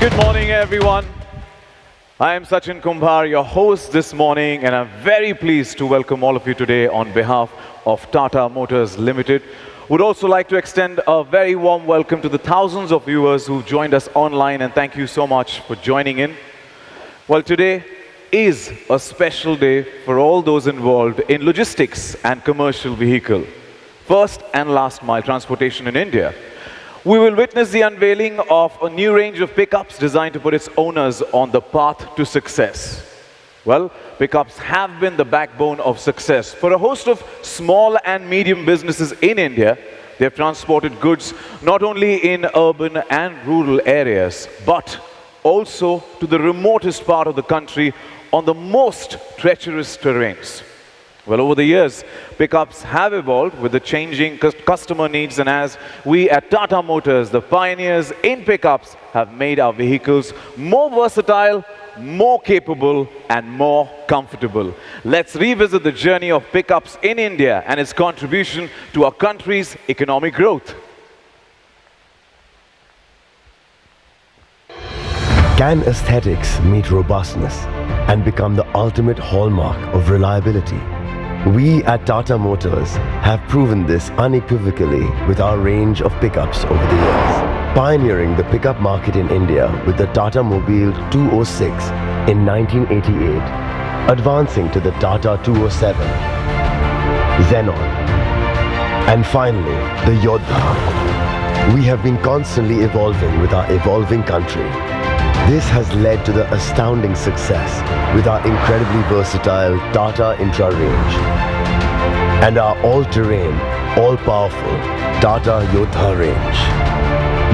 Good morning, everyone. I am Sachin Kumbhar, your host this morning, and I'm very pleased to welcome all of you today on behalf of Tata Motors Limited. Would also like to extend a very warm welcome to the thousands of viewers who've joined us online, and thank you so much for joining in. Well, today is a special day for all those involved in logistics and commercial vehicle, first and last mile transportation in India. We will witness the unveiling of a new range of pickups designed to put its owners on the path to success. Well, pickups have been the backbone of success. For a host of small and medium businesses in India, they have transported goods not only in urban and rural areas, but also to the remotest part of the country on the most treacherous terrains. Well, over the years, pickups have evolved with the changing customer needs, and as we at Tata Motors, the pioneers in pickups, have made our vehicles more versatile, more capable, and more comfortable. Let's revisit the journey of pickups in India and its contribution to our country's economic growth. Can aesthetics meet robustness and become the ultimate hallmark of reliability? We at Tata Motors have proven this unequivocally with our range of pickups over the years. Pioneering the pickup market in India with the Tata Mobile 206 in 1988, advancing to the Tata 207, Xenon, and finally the Yodha. We have been constantly evolving with our evolving country. This has led to the astounding success with our incredibly versatile Tata Intra range and our all-terrain, all-powerful Tata Yodha range.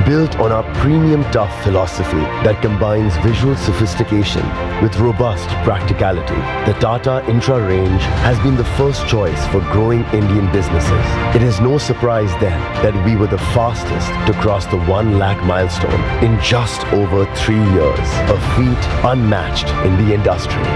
Built on our premium tough philosophy that combines visual sophistication with robust practicality, the Tata Intra range has been the first choice for growing Indian businesses. It is no surprise then that we were the fastest to cross the 1 lakh milestone in just over 3 years, a feat unmatched in the industry.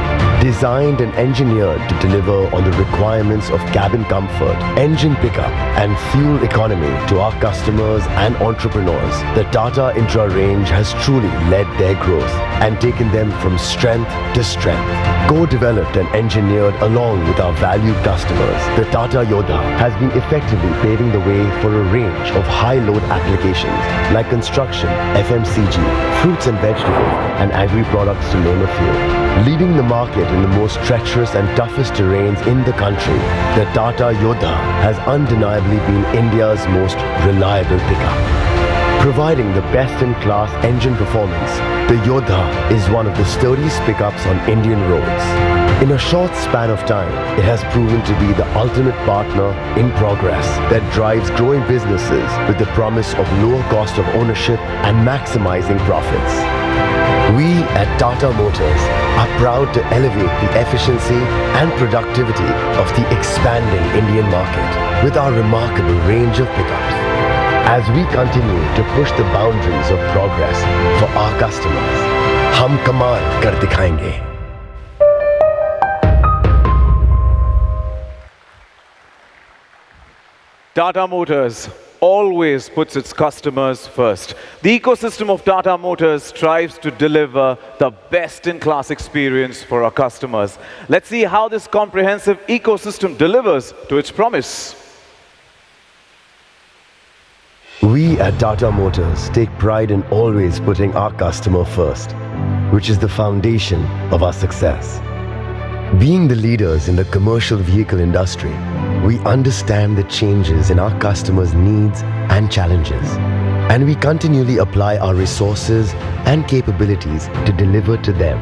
Designed and engineered to deliver on the requirements of cabin comfort, engine pickup, and fuel economy to our customers and entrepreneurs, the Tata Intra range has truly led their growth and taken them from strength to strength. Co-developed and engineered along with our valued customers, the Tata Yodha has been effectively paving the way for a range of high-load applications like construction, FMCG, fruits and vegetables, and agri-products to name a few. Leading the market in the most treacherous and toughest terrains in the country, the Tata Yodha has undeniably been India's most reliable pickup. Providing the best-in-class engine performance, the Yodha is one of the sturdiest pickups on Indian roads. In a short span of time, it has proven to be the ultimate partner in progress that drives growing businesses with the promise of lower cost of ownership and maximizing profits. We at Tata Motors are proud to elevate the efficiency and productivity of the expanding Indian market with our remarkable range of pickups. As we continue to push the boundaries of progress for our customers, hum kamal kar dikhayenge. Tata Motors always puts its customers first. The ecosystem of Tata Motors strives to deliver the best-in-class experience for our customers. Let's see how this comprehensive ecosystem delivers to its promise. We at Tata Motors take pride in always putting our customer first, which is the foundation of our success. Being the leaders in the commercial vehicle industry, we understand the changes in our customers' needs and challenges, and we continually apply our resources and capabilities to deliver to them.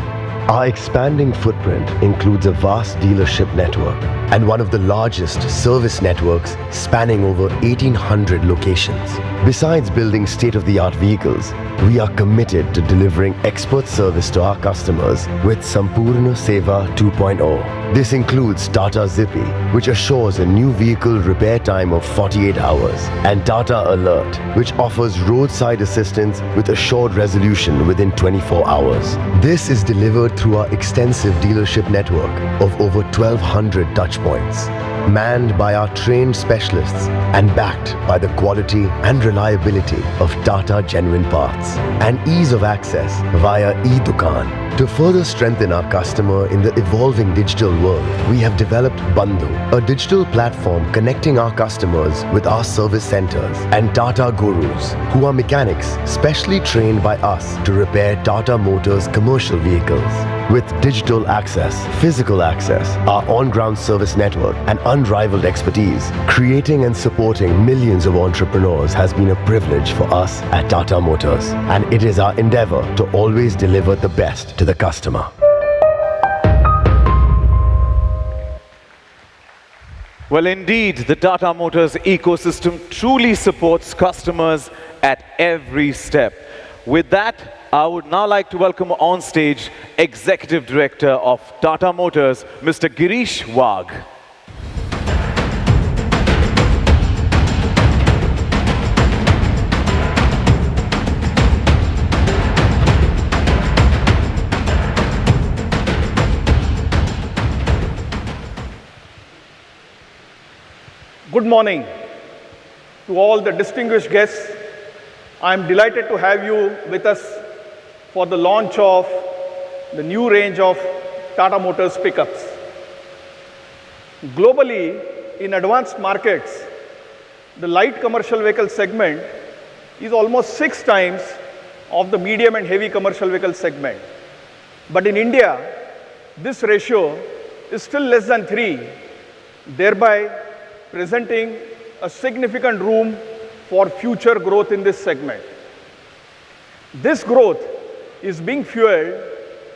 Our expanding footprint includes a vast dealership network and one of the largest service networks spanning over 1,800 locations. Besides building state-of-the-art vehicles, we are committed to delivering expert service to our customers with Sampurna Seva 2.0. This includes Tata Zippy, which assures a new vehicle repair time of 48 hours, and Tata Alert, which offers roadside assistance with assured resolution within 24 hours. This is delivered through our extensive dealership network of over 1,200 touchpoints. manned by our trained specialists and backed by the quality and reliability of Tata Genuine Parts, and ease of access via e-Dukaan. To further strengthen our customer in the evolving digital world, we have developed Bandhu, a digital platform connecting our customers with our service centers, and Tata Gurus, who are mechanics specially trained by us to repair Tata Motors commercial vehicles. With digital access, physical access, our on-ground service network, and unrivaled expertise, creating and supporting millions of entrepreneurs has been a privilege for us at Tata Motors. And it is our endeavor to always deliver the best to the customer. Well, indeed, the Tata Motors ecosystem truly supports customers at every step. With that, I would now like to welcome on stage Executive Director of Tata Motors, Mr. Girish Wagh. Good morning to all the distinguished guests. I am delighted to have you with us for the launch of the new range of Tata Motors pickups. Globally, in advanced markets, the light commercial vehicle segment is almost 6 times of the medium and heavy commercial vehicle segment. But in India, this ratio is still less than 3, thereby presenting a significant room for future growth in this segment. This growth is being fueled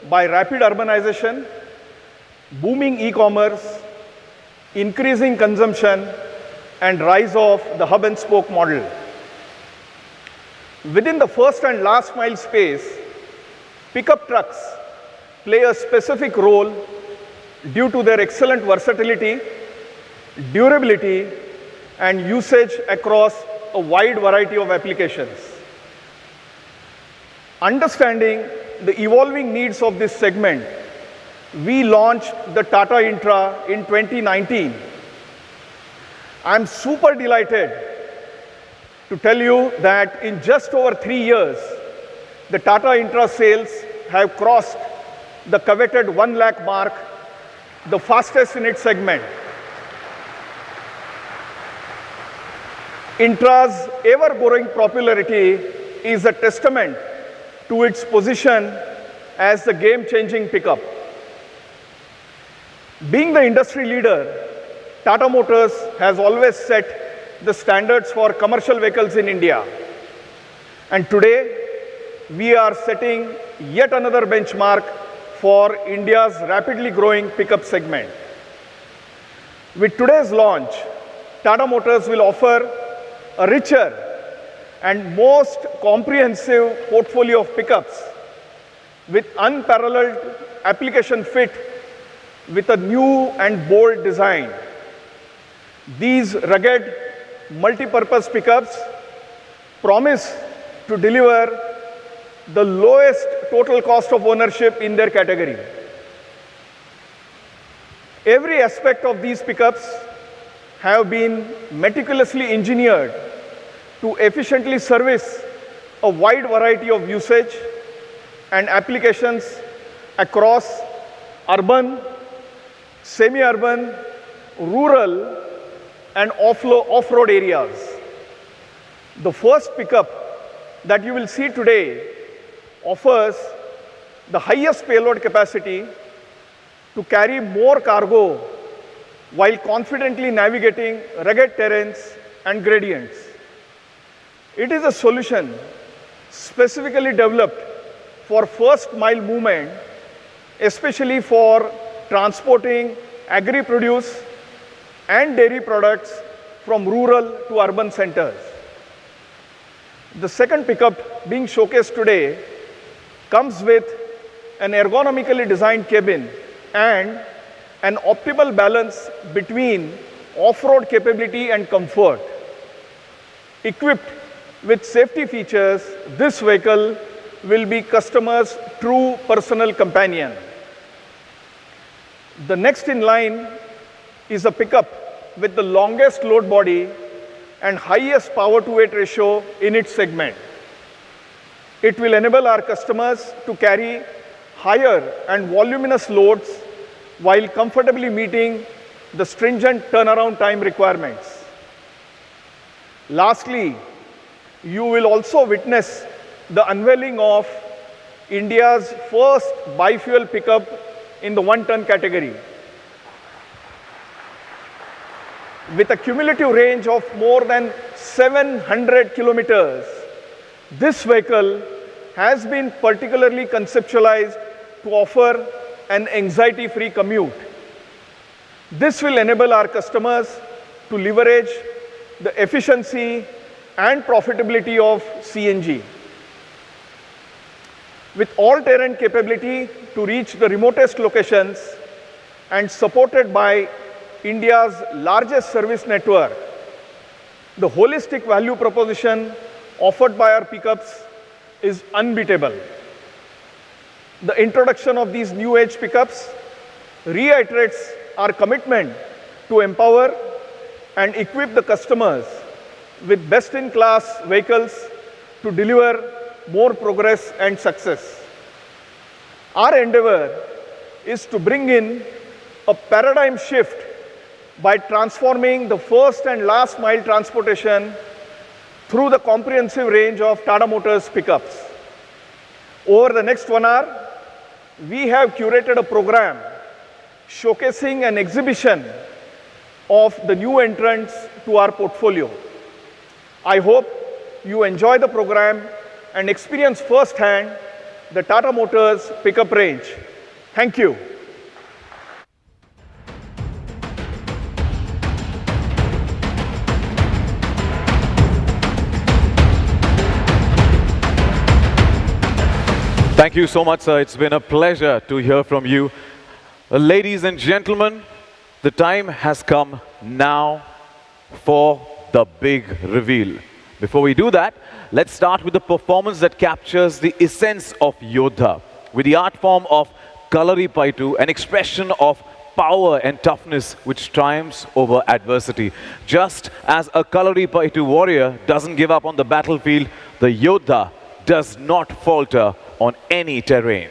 by rapid urbanization, booming e-commerce, increasing consumption, and rise of the hub and spoke model. Within the first and last mile space, pickup trucks play a specific role due to their excellent versatility, durability, and usage across a wide variety of applications. Understanding the evolving needs of this segment, we launched the Tata Intra in 2019. I'm super delighted to tell you that in just over 3 years, the Tata Intra sales have crossed the coveted 1 lakh mark, the fastest in its segment. Intra's ever-growing popularity is a testament to its position as the game-changing pickup. Being the industry leader, Tata Motors has always set the standards for commercial vehicles in India. And today, we are setting yet another benchmark for India's rapidly growing pickup segment. With today's launch, Tata Motors will offer a richer and most comprehensive portfolio of pickups with unparalleled application fit with a new and bold design. These rugged multi-purpose pickups promise to deliver the lowest total cost of ownership in their category. Every aspect of these pickups have been meticulously engineered to efficiently service a wide variety of usage and applications across urban, semi-urban, rural, and off-road areas. The first pickup that you will see today offers the highest payload capacity to carry more cargo while confidently navigating rugged terrains and gradients. It is a solution specifically developed for first mile movement, especially for transporting agri-produce and dairy products from rural to urban centers. The second pickup being showcased today comes with an ergonomically designed cabin and an optimal balance between off-road capability and comfort. Equipped with safety features, this vehicle will be customers' true personal companion. The next in line is a pickup with the longest load body and highest power to weight ratio in its segment. It will enable our customers to carry higher and voluminous loads while comfortably meeting the stringent turnaround time requirements. Lastly, you will also witness the unveiling of India's first bi-fuel pickup in the 1-ton category. With a cumulative range of more than 700 kilometers, this vehicle has been particularly conceptualized to offer an anxiety-free commute. This will enable our customers to leverage the efficiency and profitability of CNG. With all-terrain capability to reach the remotest locations and supported by India's largest service network, the holistic value proposition offered by our pickups is unbeatable. The introduction of these new age pickups reiterates our commitment to empower and equip the customers with best-in-class vehicles to deliver more progress and success. Our endeavor is to bring in a paradigm shift by transforming the first and last mile transportation through the comprehensive range of Tata Motors pickups. Over the next 1 hour, we have curated a program showcasing an exhibition of the new entrants to our portfolio. I hope you enjoy the program and experience firsthand the Tata Motors pickup range. Thank you. Thank you so much, sir. It's been a pleasure to hear from you. Ladies and gentlemen, the time has come now for the big reveal. Before we do that, let's start with the performance that captures the essence of Yodha, with the art form of Kalari Paitu, an expression of power and toughness which triumphs over adversity. Just as a Kalari Paitu warrior doesn't give up on the battlefield, the Yodha does not falter on any terrain.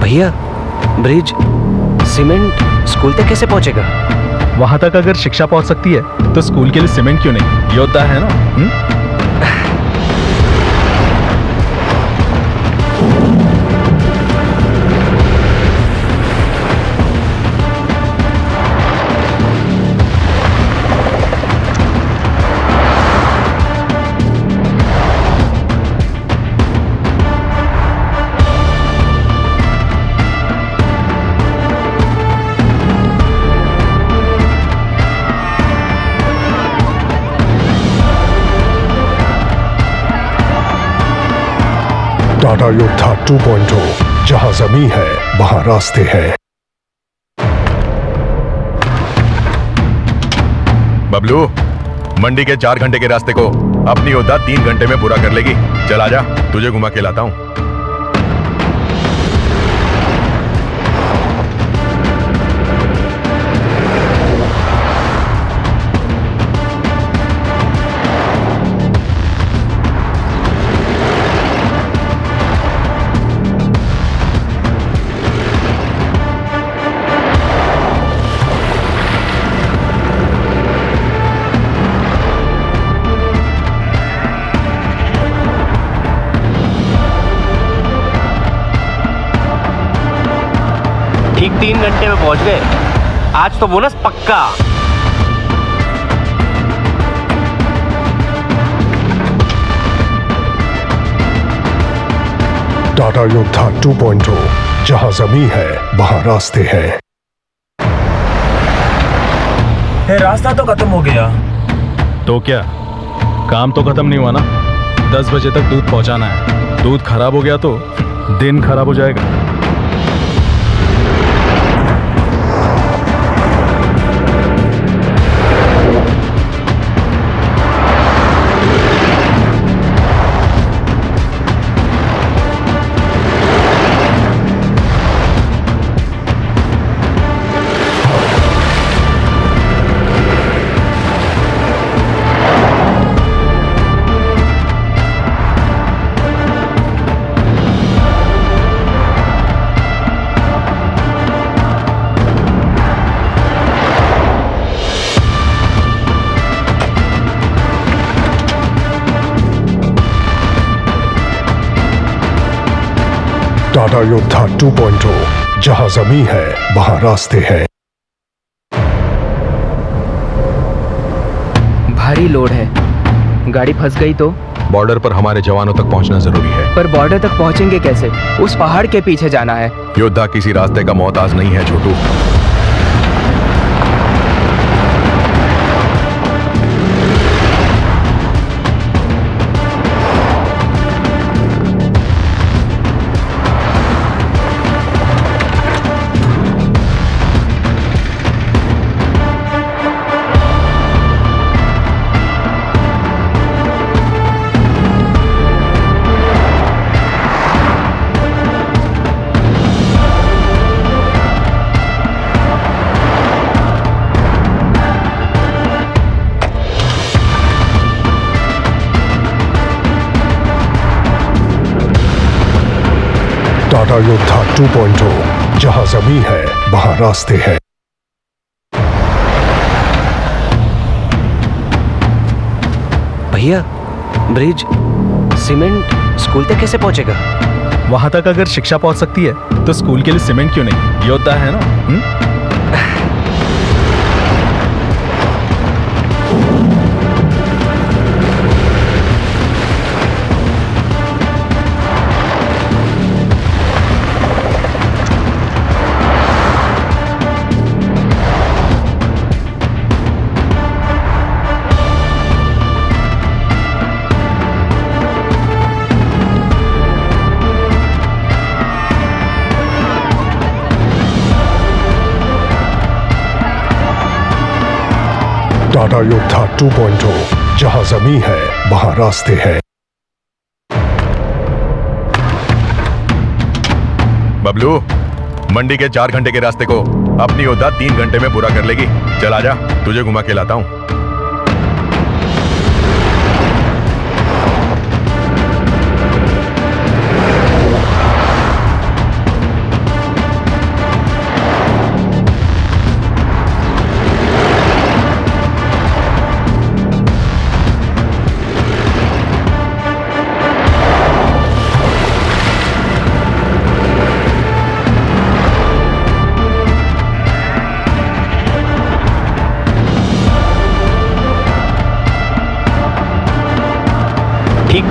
भैया, bridge, cement school तक कैसे पहुंचेगा? वहां तक अगर शिक्षा पहुंच सकती है तो स्कूल के लिए सीमेंट क्यों नहीं? योद्धा है ना। टाटा योद्धा 2.0, जहां जमी है वहां रास्ते हैं। बबलू, मंडी के 4 घंटे के रास्ते को अपनी योद्धा 3 घंटे में पूरा कर लेगी। चल आजा, तुझे घुमा के लाता हूं। ठीक 3 घंटे में पहुंच गए। आज तो बोनस पक्का। टाटा योद्धा 2.0, जहां जमी है वहां रास्ते हैं। रास्ता तो खत्म हो गया। तो क्या, काम तो खत्म नहीं हुआ ना। 10 बजे तक दूध पहुंचाना है। दूध खराब हो गया तो दिन खराब हो जाएगा। टाटा योद्धा 2.0, जहां जमी है वहां रास्ते हैं। भारी लोड है, गाड़ी फंस गई तो? बॉर्डर पर हमारे जवानों तक पहुंचना जरूरी है। पर बॉर्डर तक पहुंचेंगे कैसे? उस पहाड़ के पीछे जाना है। योद्धा किसी रास्ते का मोहताज नहीं है छोटू। टाटा योद्धा 2.0, जहां जमी है वहां रास्ते हैं। भैया, ब्रिज, सीमेंट स्कूल तक कैसे पहुंचेगा? वहां तक अगर शिक्षा पहुंच सकती है तो स्कूल के लिए सीमेंट क्यों नहीं? योद्धा है ना। टाटा योद्धा 2.0, जहां जमी है वहां रास्ते हैं। बबलू, मंडी के 4 घंटे के रास्ते को अपनी योद्धा 3 घंटे में पूरा कर लेगी। चल आजा, तुझे घुमा के लाता हूं।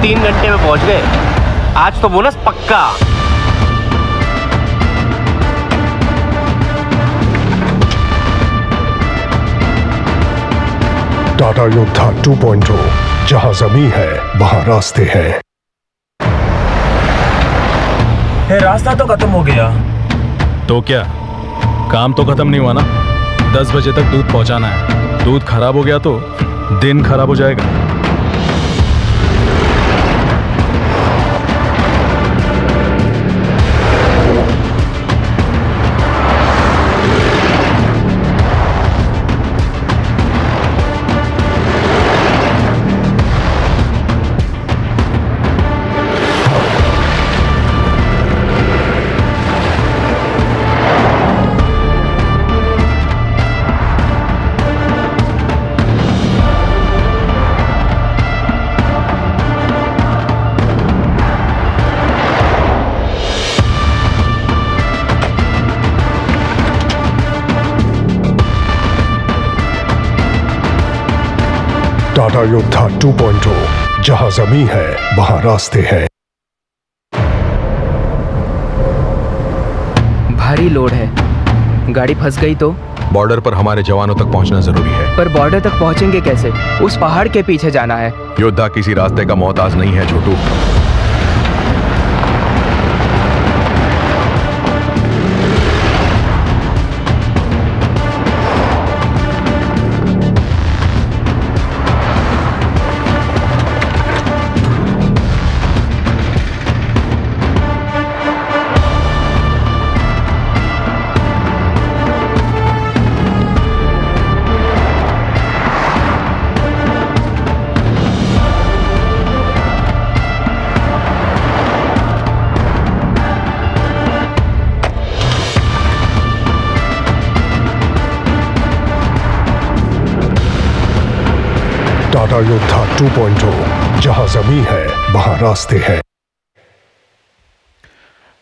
ठीक 3 घंटे में पहुंच गए। आज तो बोनस पक्का। टाटा योद्धा 2.0, जहां जमीन है वहां रास्ते हैं। ये रास्ता तो खत्म हो गया। तो क्या काम तो खत्म नहीं हुआ ना? 10 बजे तक दूध पहुंचाना है। दूध खराब हो गया तो दिन खराब हो जाएगा। टाटा योद्धा 2.0, जहां जमीन है वहां रास्ते हैं। भारी लोड है, गाड़ी फंस गई तो? बॉर्डर पर हमारे जवानों तक पहुंचना जरूरी है। पर बॉर्डर तक पहुंचेंगे कैसे? उस पहाड़ के पीछे जाना है। योद्धा किसी रास्ते का मोहताज नहीं है छोटू। टाटा योद्धा 2.0, जहां जमीन है वहां रास्ते हैं।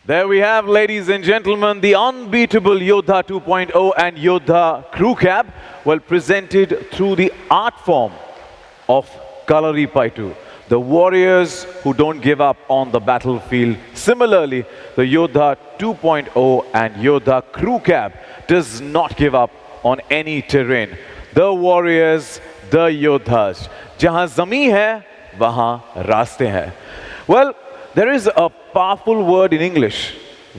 There we have, ladies and gentlemen, the unbeatable Yodha 2.0 and Yodha crew cab, well presented through the art form of Kalari Paitu, the warriors who don't give up on the battlefield. Similarly, the Yodha 2.0 and Yodha crew cab does not give up on any terrain. The warriors, the Yodhas. Jahan zameen hai, wahan raaste hain. Well, there is a powerful word in English,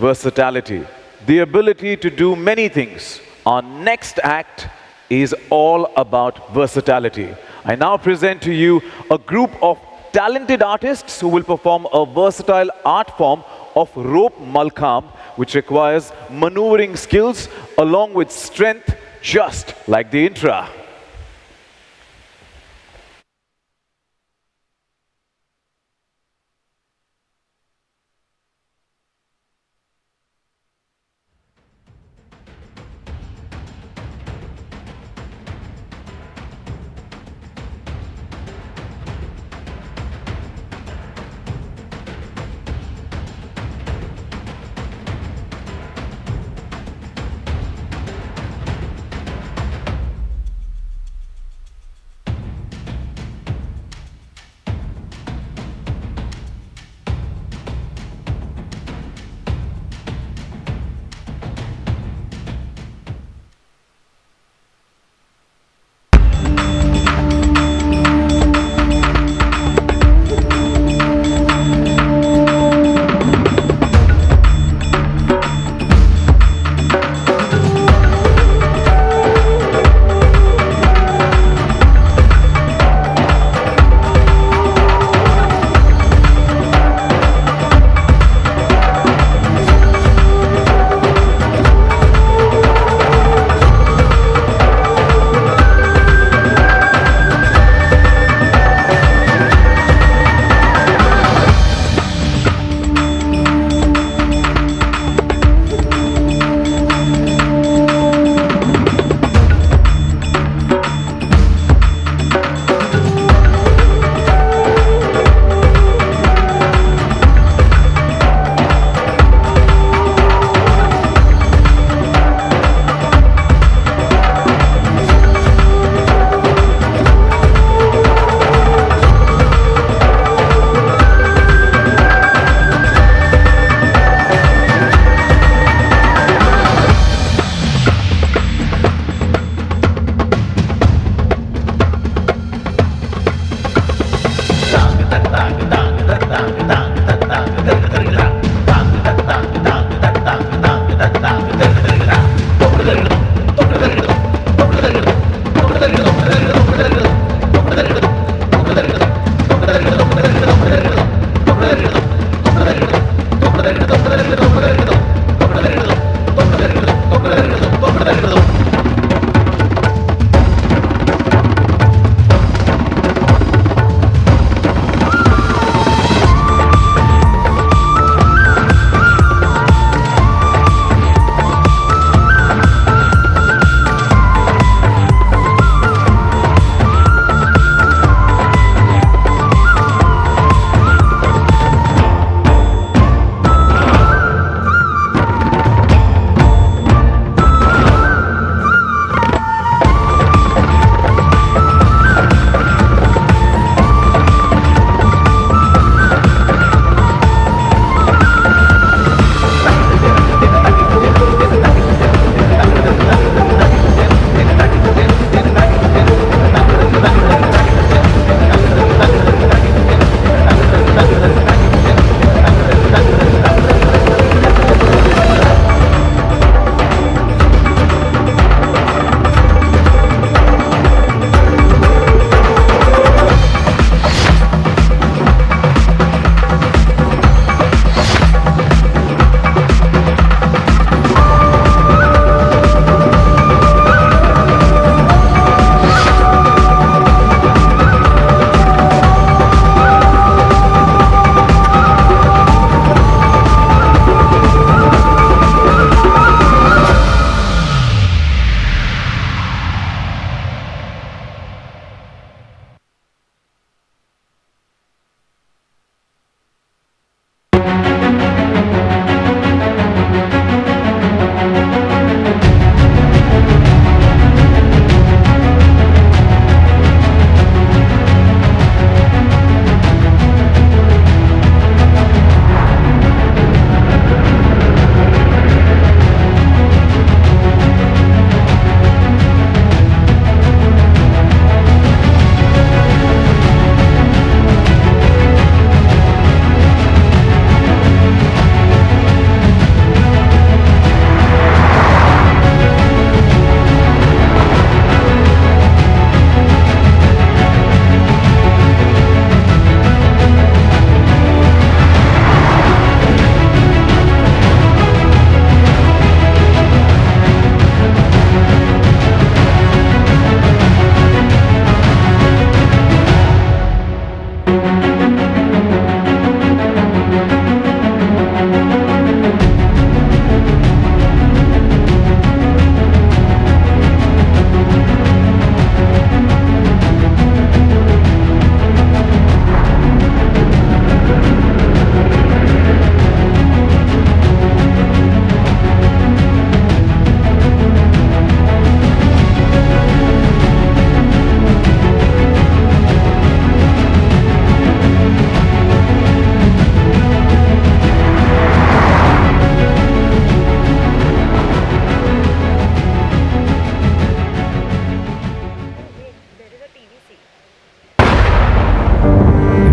versatility. The ability to do many things. Our next act is all about versatility. I now present to you a group of talented artists who will perform a versatile art form of rope malkham, which requires maneuvering skills along with strength, just like the Intra.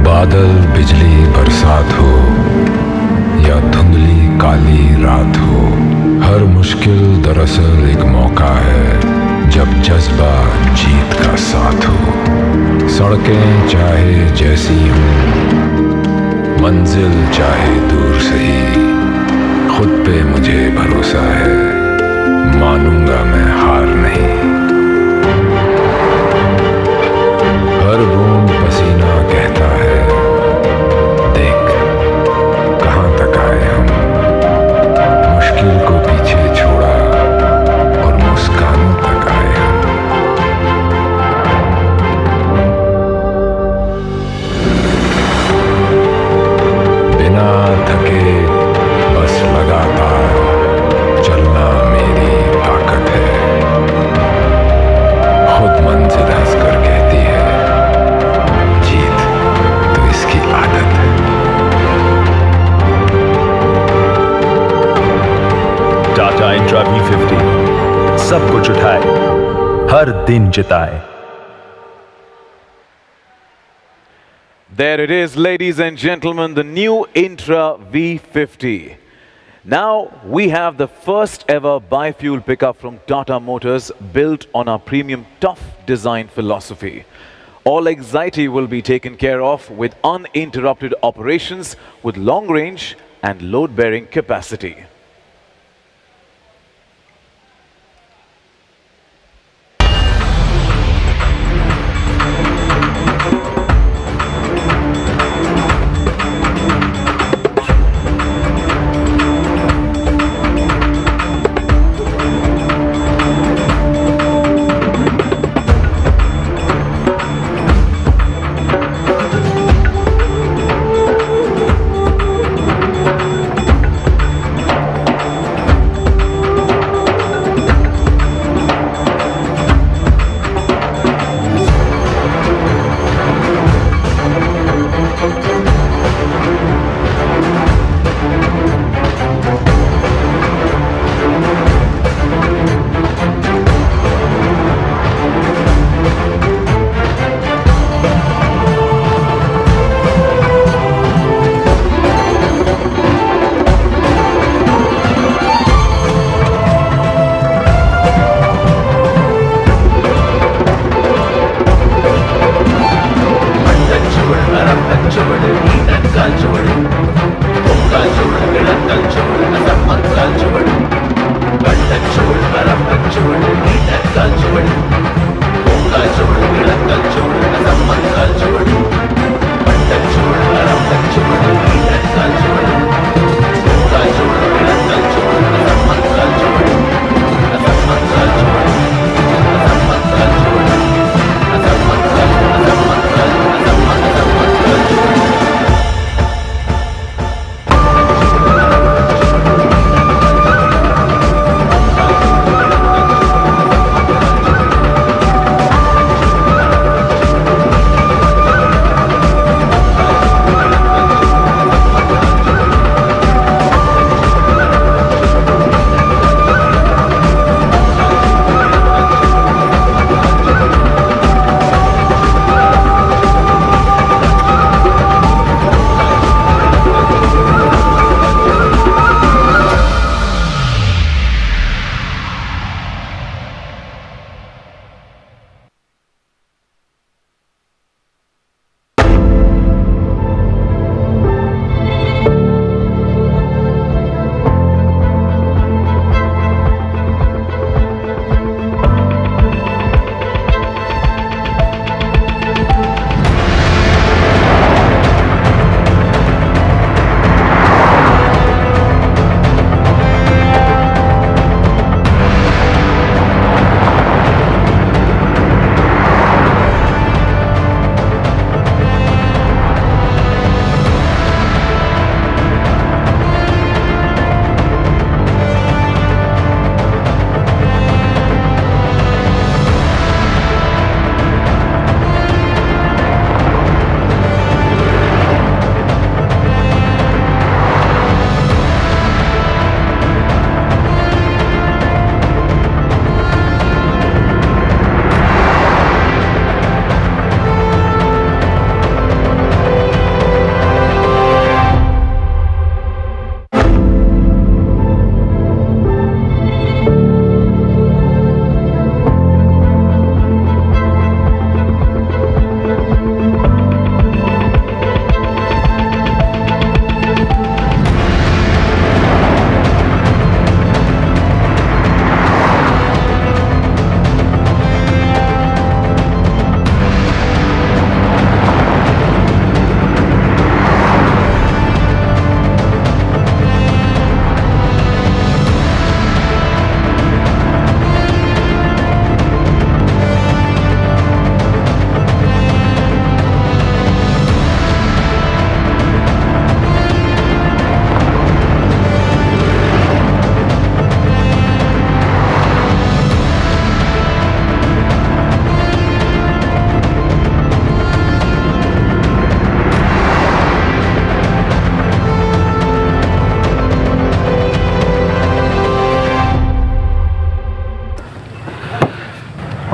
बादल बिजली बरसात हो या धुंधली काली रात हो, हर मुश्किल दरअसल एक मौका है जब जज्बा जीत का साथ हो। सड़कें चाहे जैसी हों, मंजिल चाहे दूर से ही, खुद पे मुझे भरोसा है, मानूंगा मैं हार नहीं। हर बूंद पसीना कहता है, देख कहाँ तक आए हम। मुश्किल को पीछे छोड़ा और मुस्कानों तक आए हम। बिना थके बस लगातार चलना मेरी ताकत है। खुद मंजिल हंसकर कहती है, जीत तो इसकी आदत है। टाटा इंट्रा V50 सब कुछ उठाए, हर दिन जिताए। There it is, ladies and gentlemen, the new Intra V50. Now we have the first ever bi-fuel pickup from Tata Motors, built on our premium tough design philosophy. All anxiety will be taken care of with uninterrupted operations, with long range and load-bearing capacity.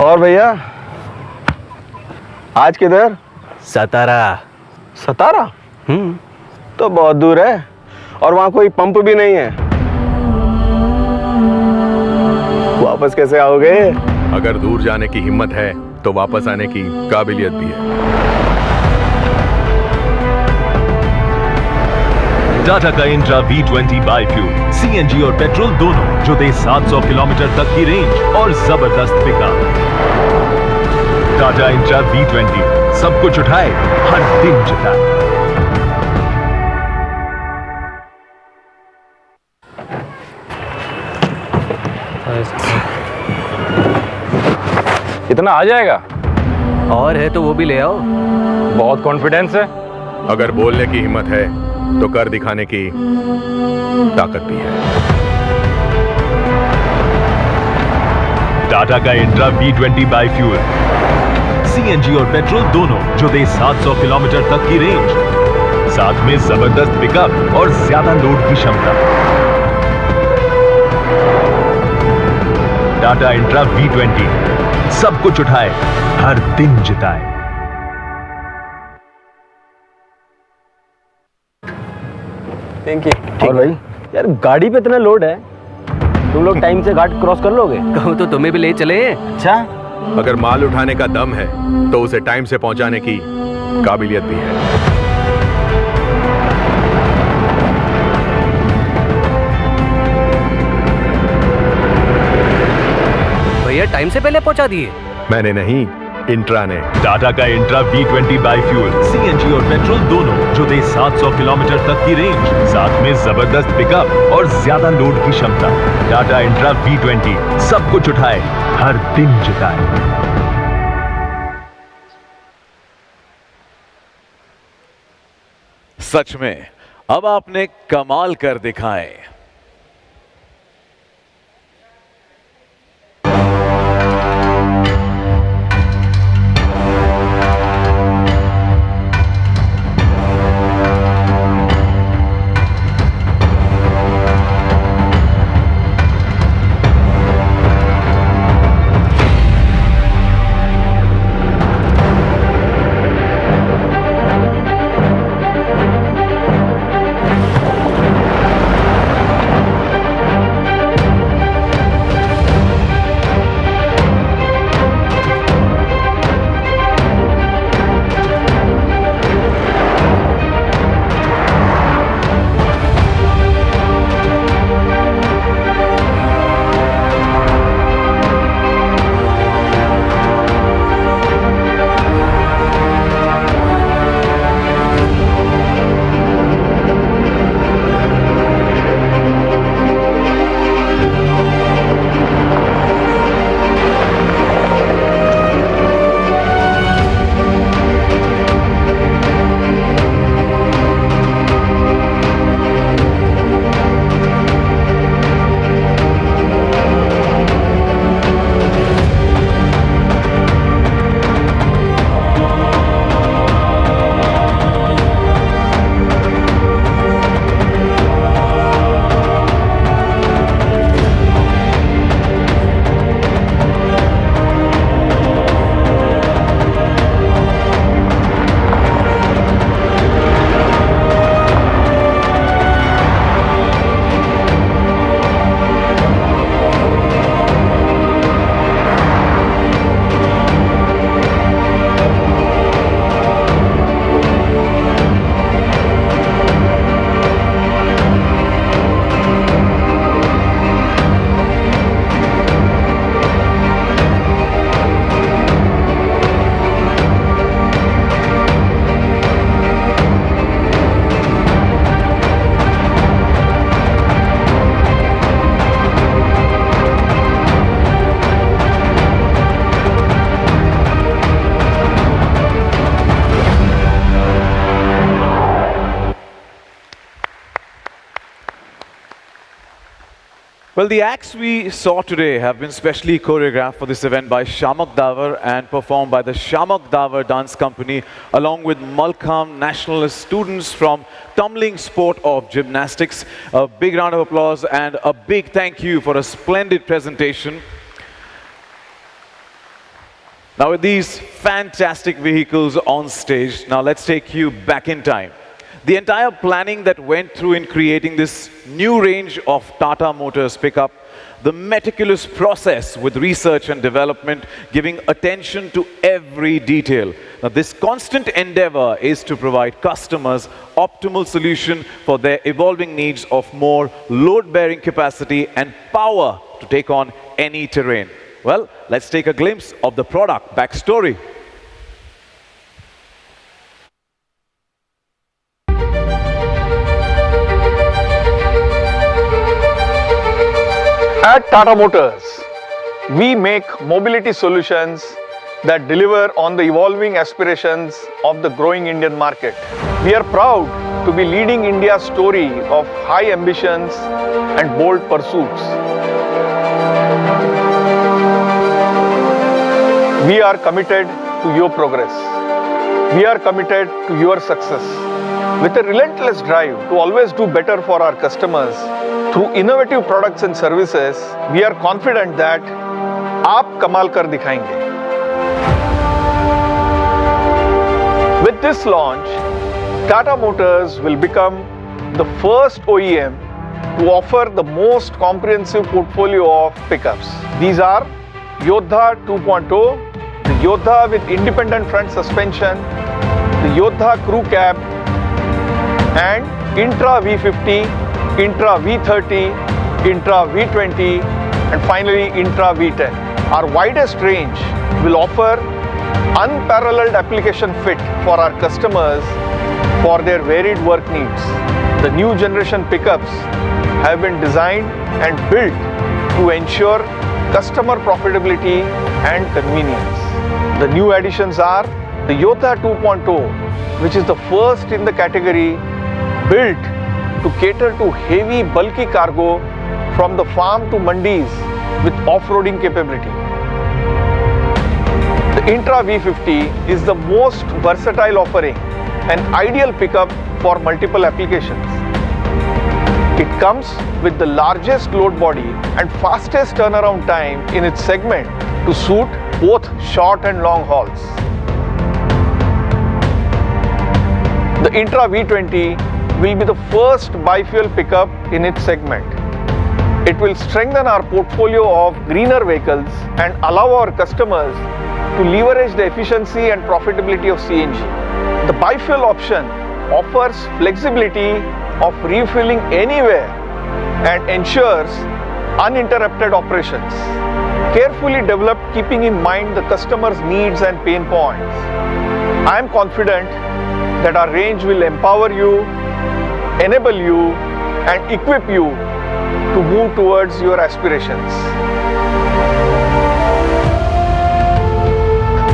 और भैया आज किधर? सतारा। सतारा? तो बहुत दूर है और वहां कोई पंप भी नहीं है। वापस कैसे आओगे? अगर दूर जाने की हिम्मत है तो वापस आने की काबिलियत भी है। टाटा का इंट्रा V20 बाईफ्यूल, सीएनजी और पेट्रोल दोनों, जो दे 700 किलोमीटर तक की रेंज और जबरदस्त पिकअप। टाटा इंट्रा V20, सब कुछ उठाए, हर दिन जिताए। इतना आ जाएगा? और है तो वो भी ले आओ। बहुत कॉन्फिडेंस है। अगर बोलने की हिम्मत है तो कर दिखाने की ताकत भी है। टाटा का इंट्रा V20 बाईफ्यूल, सीएनजी और पेट्रोल दोनों, जो दे 700 किलोमीटर तक की रेंज, साथ में जबरदस्त पिकअप और ज्यादा लोड की क्षमता। टाटा इंट्रा V20, सब कुछ उठाए, हर दिन जिताए। Thank you. और भाई यार, गाड़ी पे इतना लोड है, तुम लोग टाइम से घाट क्रॉस कर लोगे? कहूँ तो तुम्हें भी ले चले। अच्छा, अगर माल उठाने का दम है तो उसे टाइम से पहुंचाने की काबिलियत भी है। भैया टाइम से पहले पहुंचा दिए। मैंने नहीं, इंट्रा ने। टाटा का इंट्रा V20 बाईफ्यूल, सीएनजी और पेट्रोल दोनों, जो दे 700 किलोमीटर तक की रेंज, साथ में जबरदस्त पिकअप और ज्यादा लोड की क्षमता। टाटा इंट्रा V20, सब कुछ उठाए, हर दिन जिताए। सच में अब आपने कमाल कर दिखाए। Well, the acts we saw today have been specially choreographed for this event by Shamak Davar and performed by the Shamak Davar Dance Company along with Malkham nationalist students from tumbling sport of gymnastics. A big round of applause and a big thank you for a splendid presentation. Now with these fantastic vehicles on stage, now let's take you back in time. The entire planning that went through in creating this new range of Tata Motors pickup, the meticulous process with research and development, giving attention to every detail. Now, this constant endeavor is to provide customers optimal solution for their evolving needs of more load-bearing capacity and power to take on any terrain. Well, let's take a glimpse of the product backstory. At Tata Motors, we make mobility solutions that deliver on the evolving aspirations of the growing Indian market. We are proud to be leading India's story of high ambitions and bold pursuits. We are committed to your progress. We are committed to your success. With a relentless drive to always do better for our customers, through innovative products and services, we are confident that आप कमाल कर दिखाएंगे. With this launch, Tata Motors will become the first OEM to offer the most comprehensive portfolio of pickups. These are Yodha 2.0, the Yodha with independent front suspension, the Yodha Crew Cab, and Intra V50, Intra V30, Intra V20, and finally Intra V10. Our widest range will offer unparalleled application fit for our customers for their varied work needs. The new generation pickups have been designed and built to ensure customer profitability and convenience. The new additions are the Yodha 2.0, which is the first in the category built to cater to heavy bulky cargo from the farm to mandis with off-roading capability. The Intra V50 is the most versatile offering, an ideal pickup for multiple applications. It comes with the largest load body and fastest turnaround time in its segment to suit both short and long hauls. The Intra V20 will be the first bi-fuel pickup in its segment. It will strengthen our portfolio of greener vehicles and allow our customers to leverage the efficiency and profitability of CNG. The bi-fuel option offers flexibility of refueling anywhere and ensures uninterrupted operations. Carefully developed keeping in mind the customer's needs and pain points. I am confident that our range will empower you, enable you, and equip you to move towards your aspirations.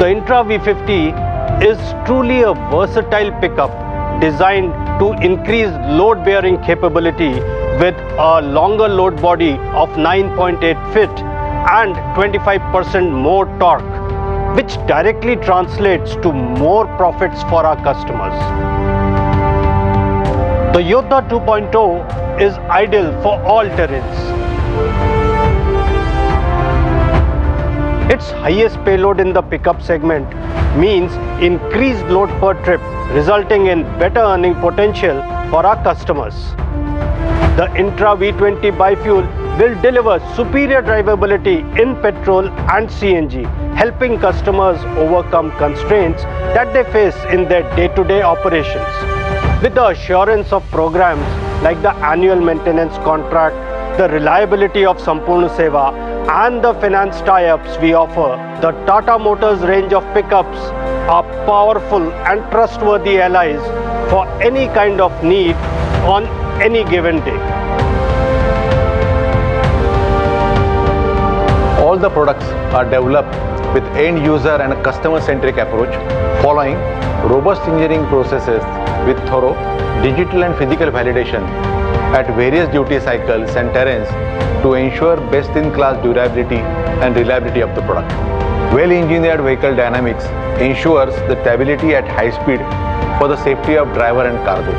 The Intra V50 is truly a versatile pickup designed to increase load-bearing capability with a longer load body of 9.8 feet and 25% more torque, which directly translates to more profits for our customers. The Yodha 2.0 is ideal for all terrains. Its highest payload in the pickup segment means increased load per trip, resulting in better earning potential for our customers. The Intra V20 bi-fuel will deliver superior drivability in petrol and CNG, helping customers overcome constraints that they face in their day-to-day operations. With the assurance of programs like the annual maintenance contract, the reliability of Sampurna Seva, and the finance tie-ups we offer, the Tata Motors range of pickups are powerful and trustworthy allies for any kind of need on any given day. All the products are developed with end user and a customer-centric approach, following robust engineering processes with thorough digital and physical validation at various duty cycles and terrains to ensure best-in-class durability and reliability of the product. Well-engineered vehicle dynamics ensures the stability at high speed for the safety of driver and cargo.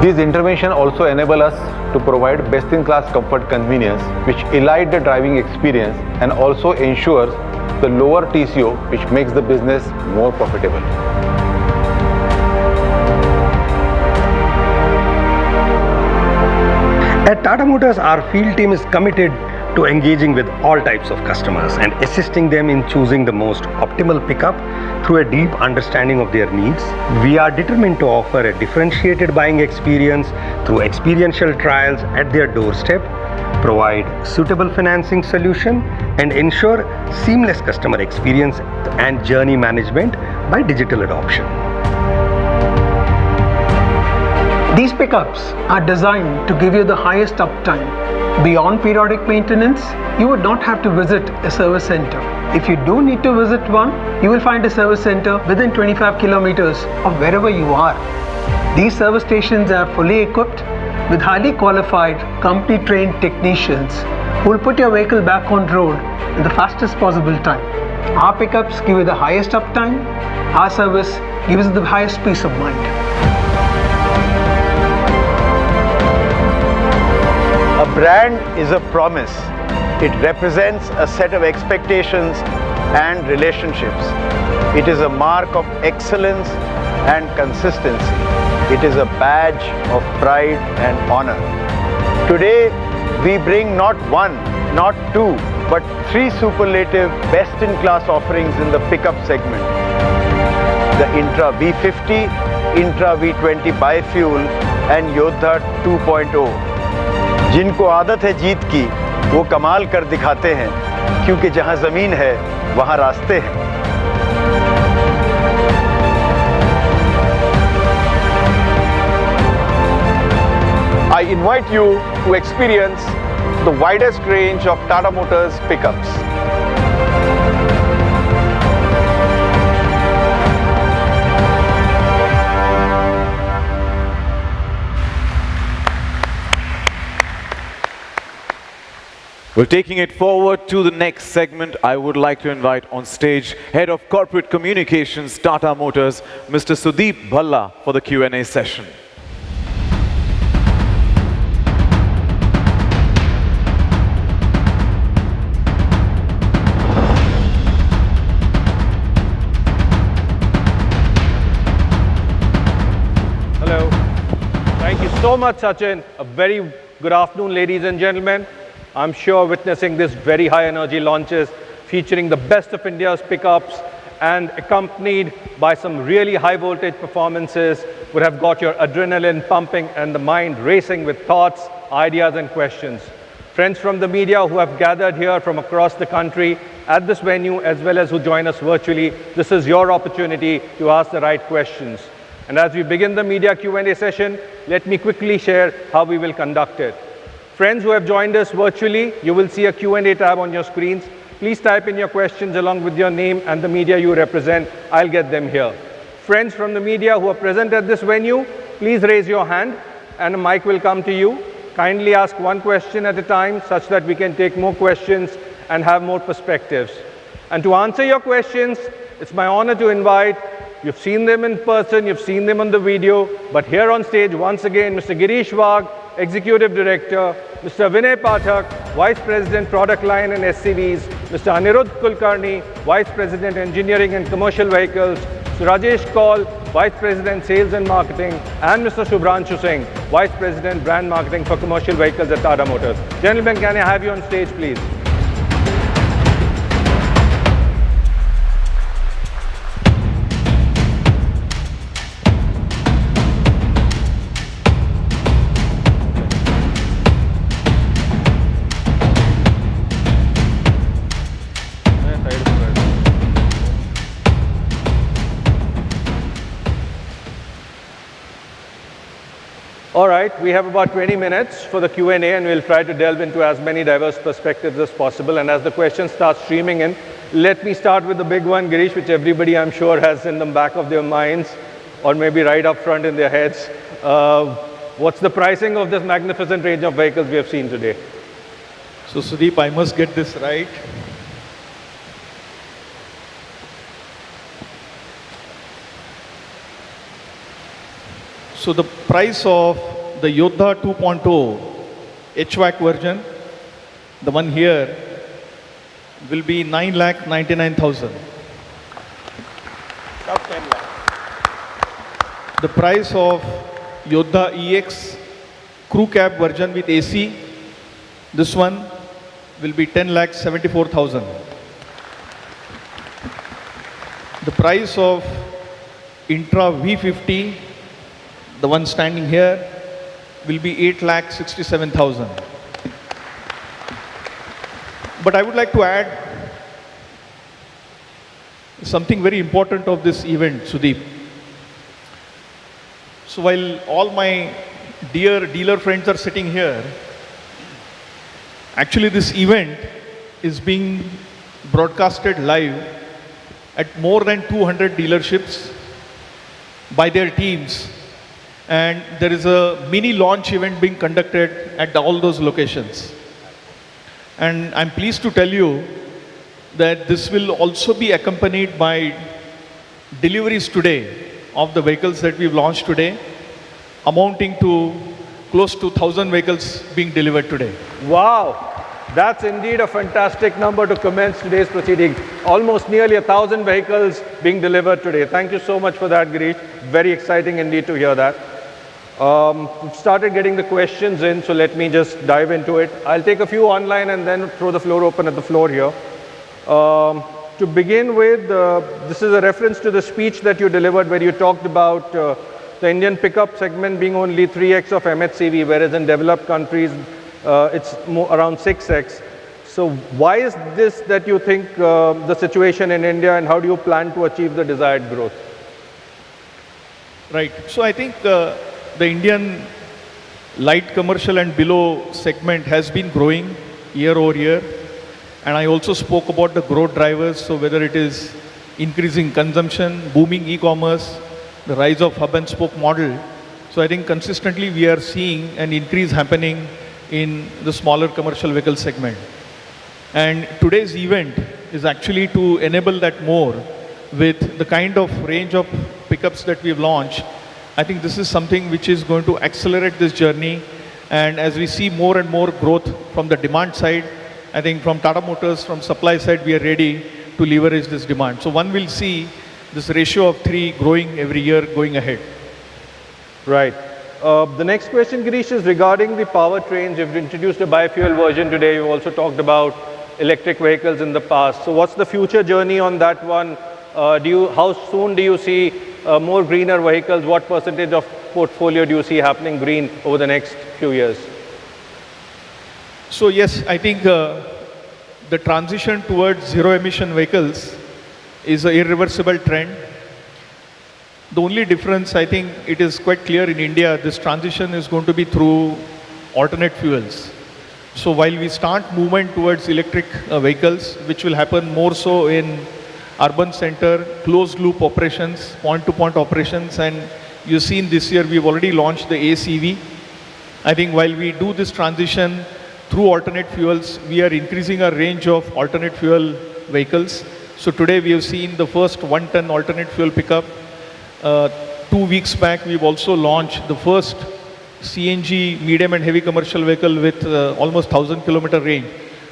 These interventions also enable us to provide best-in-class comfort convenience, which elevate the driving experience and also ensures the lower TCO, which makes the business more profitable. At Tata Motors, our field team is committed to engaging with all types of customers and assisting them in choosing the most optimal pickup through a deep understanding of their needs. We are determined to offer a differentiated buying experience through experiential trials at their doorstep, provide suitable financing solution, and ensure seamless customer experience and journey management by digital adoption. These pickups are designed to give you the highest uptime. Beyond periodic maintenance, you would not have to visit a service center. If you do need to visit one, you will find a service center within 25 kilometers of wherever you are. These service stations are fully equipped with highly qualified, company-trained technicians who will put your vehicle back on road in the fastest possible time. Our pickups give you the highest uptime. Our service gives you the highest peace of mind. A brand is a promise. It represents a set of expectations and relationships. It is a mark of excellence and consistency. It is a badge of pride and honor. Today, we bring not one, not two, but three superlative best-in-class offerings in the pickup segment. The Intra V50, Intra V20 bi-fuel and Yodha 2.0. जिनको आदत है जीत की, वो कमाल कर दिखाते हैं, क्योंकि जहां जमीन है, वहां रास्ते हैं। I invite you to experience the widest range of Tata Motors pickups. Well, taking it forward to the next segment, I would like to invite on stage Head of Corporate Communications, Tata Motors, Mr. Sudeep Bhalla, for the Q&A session. Hello. Thank you so much, Sachin. A very good afternoon, ladies and gentlemen. I'm sure witnessing this very high energy launches featuring the best of India's pickups and accompanied by some really high voltage performances would have got your adrenaline pumping and the mind racing with thoughts, ideas and questions. Friends from the media who have gathered here from across the country at this venue as well as who join us virtually, this is your opportunity to ask the right questions. And as we begin the media Q&A session, let me quickly share how we will conduct it. Friends who have joined us virtually, you will see a Q&A tab on your screens. Please type in your questions along with your name and the media you represent. I'll get them here. Friends from the media who are present at this venue, please raise your hand and a mic will come to you. Kindly ask one question at a time such that we can take more questions and have more perspectives. And to answer your questions, it's my honor to invite, you've seen them in person, you've seen them on the video, but here on stage once again, Mr. Girish Wagh, Executive Director, Mr. Vinay Pathak, Vice President Product Line and SCVs, Mr. Anirudh Kulkarni, Vice President Engineering and Commercial Vehicles, Mr. Rajesh Kaul, Vice President Sales and Marketing, and Mr. Shubhranshu Singh, Vice President Brand Marketing for Commercial Vehicles at Tata Motors. Gentlemen, can I have you on stage, please? All right, we have about 20 minutes for the Q&A and we'll try to delve into as many diverse perspectives as possible. And as the questions start streaming in, let me start with the big one, Girish, which everybody I'm sure has in the back of their minds or maybe right up front in their heads. What's the pricing of this magnificent range of vehicles we have seen today? So Sudeep, I must get this right. So the price of the Yodha 2.0 HVAC version, the one here, will be 9,99,000. Top 10 lakh. The price of Yodha EX crew cab version with AC. This one will be 10,74,000. The price of Intra V50, the one standing here, will be 8,67,000. But I would like to add something very important of this event, Sudeep. So while all my dear dealer friends are sitting here, actually this event is being broadcasted live at more than 200 dealerships by their teams, and there is a mini launch event being conducted at all those locations. And I'm pleased to tell you that this will also be accompanied by deliveries today of the vehicles that we've launched today, amounting to close to 1,000 vehicles being delivered today. Wow, that's indeed a fantastic number to commence today's proceeding. Almost nearly 1,000 vehicles being delivered today. Thank you so much for that, Girish. Very exciting indeed to hear that. We've started getting the questions in, so let me just dive into it. I'll take a few online and then throw the floor open at the floor here. To begin with, this is a reference to the speech that you delivered where you talked about the Indian pickup segment being only 3x of MHCV, whereas in developed countries it's more around 6x. So why is this that you think the situation in India, and how do you plan to achieve the desired growth? Right. So I think the Indian light commercial and below segment has been growing year over year. And I also spoke about the growth drivers. So whether it is increasing consumption, booming e-commerce, the rise of hub and spoke model. So I think consistently we are seeing an increase happening in the smaller commercial vehicle segment. And today's event is actually to enable that more with the kind of range of pickups that we've launched. I think this is something which is going to accelerate this journey. And as we see more and more growth from the demand side, I think from Tata Motors, from supply side, we are ready to leverage this demand. So one will see this ratio of 3 growing every year going ahead. Right. The next question, Girish, is regarding the powertrains. You've introduced a biofuel version today. You've also talked about electric vehicles in the past. So what's the future journey on that one? How soon do you see more greener vehicles? What percentage of portfolio do you see happening green over the next few years? So yes, I think the transition towards zero emission vehicles is an irreversible trend. The only difference, I think it is quite clear in India, this transition is going to be through alternate fuels. So while we start movement towards electric vehicles, which will happen more so in urban center, closed loop operations, point-to-point operations, and you've seen this year we've already launched the ACV. I think while we do this transition through alternate fuels, we are increasing our range of alternate fuel vehicles. So today we have seen the first 1-ton alternate fuel pickup. 2 weeks back, we've also launched the first CNG medium and heavy commercial vehicle with almost 1,000 kilometer range.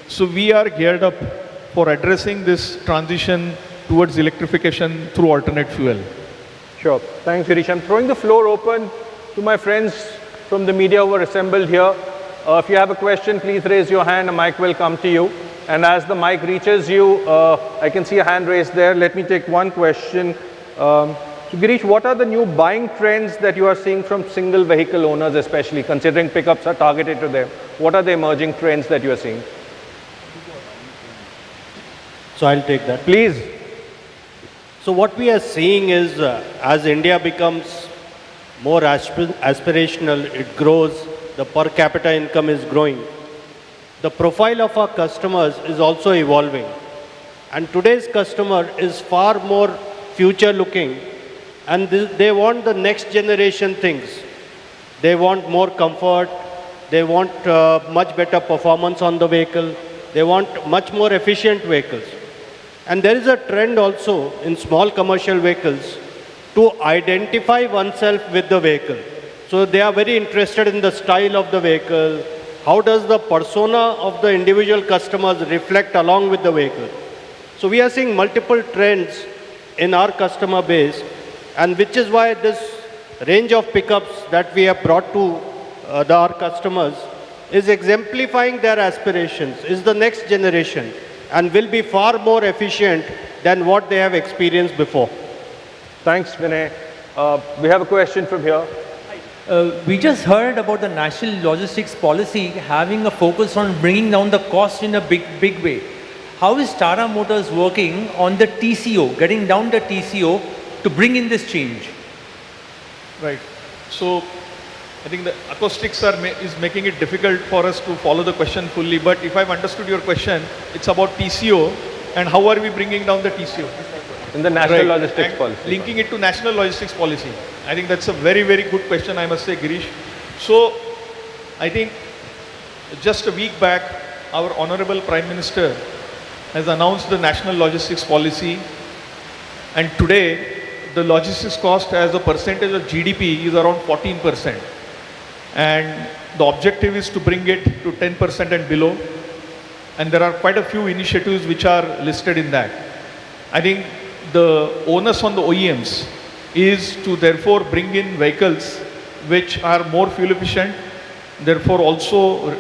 So we are geared up for addressing this transition towards electrification through alternate fuel. Sure. Thanks, Girish. I'm throwing the floor open to my friends from the media who are assembled here. If you have a question, please raise your hand. A mic will come to you. And as the mic reaches you, I can see a hand raised there. Let me take one question. So Girish, what are the new buying trends that you are seeing from single vehicle owners, especially considering pickups are targeted to them? What are the emerging trends that you are seeing? So I'll take that. Please. So what we are seeing is as India becomes more aspirational, it grows, the per capita income is growing. The profile of our customers is also evolving. And today's customer is far more future looking, and they want the next generation things. They want more comfort, they want much better performance on the vehicle, they want much more efficient vehicles. And there is a trend also in small commercial vehicles to identify oneself with the vehicle. So they are very interested in the style of the vehicle. How does the persona of the individual customers reflect along with the vehicle? So we are seeing multiple trends in our customer base, and which is why this range of pickups that we have brought to our customers is exemplifying their aspirations, is the next generation, and will be far more efficient than what they have experienced before. Thanks, Vinay. We have a question from here. We just heard about the national logistics policy having a focus on bringing down the cost in a big way. How is Tata Motors working on the TCO, getting down the TCO to bring in this change? Right. So I think the acoustics is making it difficult for us to follow the question fully. But if I've understood your question, it's about TCO and how are we bringing down the TCO? In the national logistics policy. Linking it to national logistics policy. I think that's a very, very good question, I must say, Girish. So I think just a week back, our Honorable Prime Minister has announced the national logistics policy. And today, the logistics cost as a percentage of GDP is around 14%. And the objective is to bring it to 10% and below. And there are quite a few initiatives which are listed in that. I think the onus on the OEMs is to therefore bring in vehicles which are more fuel efficient, therefore also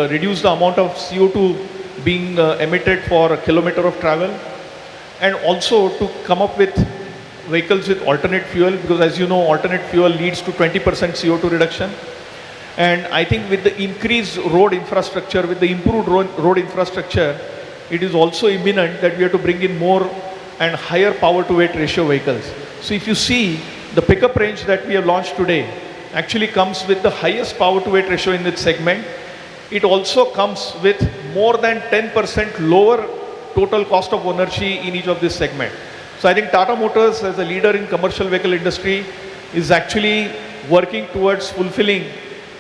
reduce the amount of CO2 being emitted for a kilometer of travel, and also to come up with vehicles with alternate fuel, because as you know, alternate fuel leads to 20% CO2 reduction. And I think with the increased road infrastructure, with the improved road infrastructure, it is also imminent that we have to bring in more and higher power to weight ratio vehicles. So if you see, the pickup range that we have launched today actually comes with the highest power to weight ratio in this segment. It also comes with more than 10% lower total cost of ownership in each of this segment. So I think Tata Motors, as a leader in commercial vehicle industry, is actually working towards fulfilling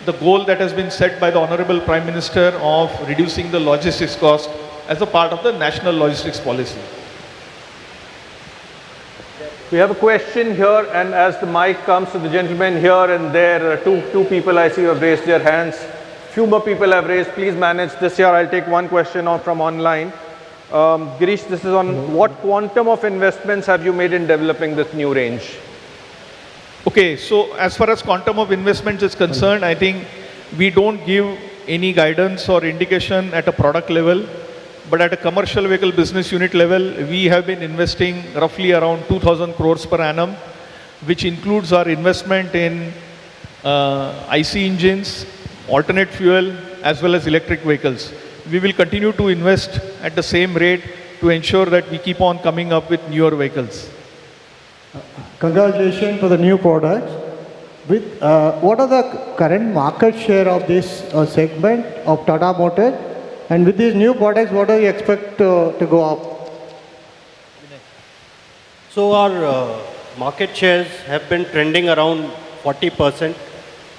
the goal that has been set by the Honorable Prime Minister of reducing the logistics cost as a part of the national logistics policy. We have a question here, and as the mic comes to the gentleman here and there, two people I see who have raised their hands. Few more people have raised. Please manage this here. I'll take one question from online. Girish, this is on what quantum of investments have you made in developing this new range? Okay, so as far as quantum of investments is concerned, I think we don't give any guidance or indication at a product level, but at a commercial vehicle business unit level, we have been investing roughly around 2,000 crores per annum, which includes our investment in IC engines, alternate fuel, as well as electric vehicles. We will continue to invest at the same rate to ensure that we keep on coming up with newer vehicles. Congratulations for the new products. With what are the current market share of this segment of Tata Motors? And with these new products, what do you expect to go up? So our market shares have been trending around 40%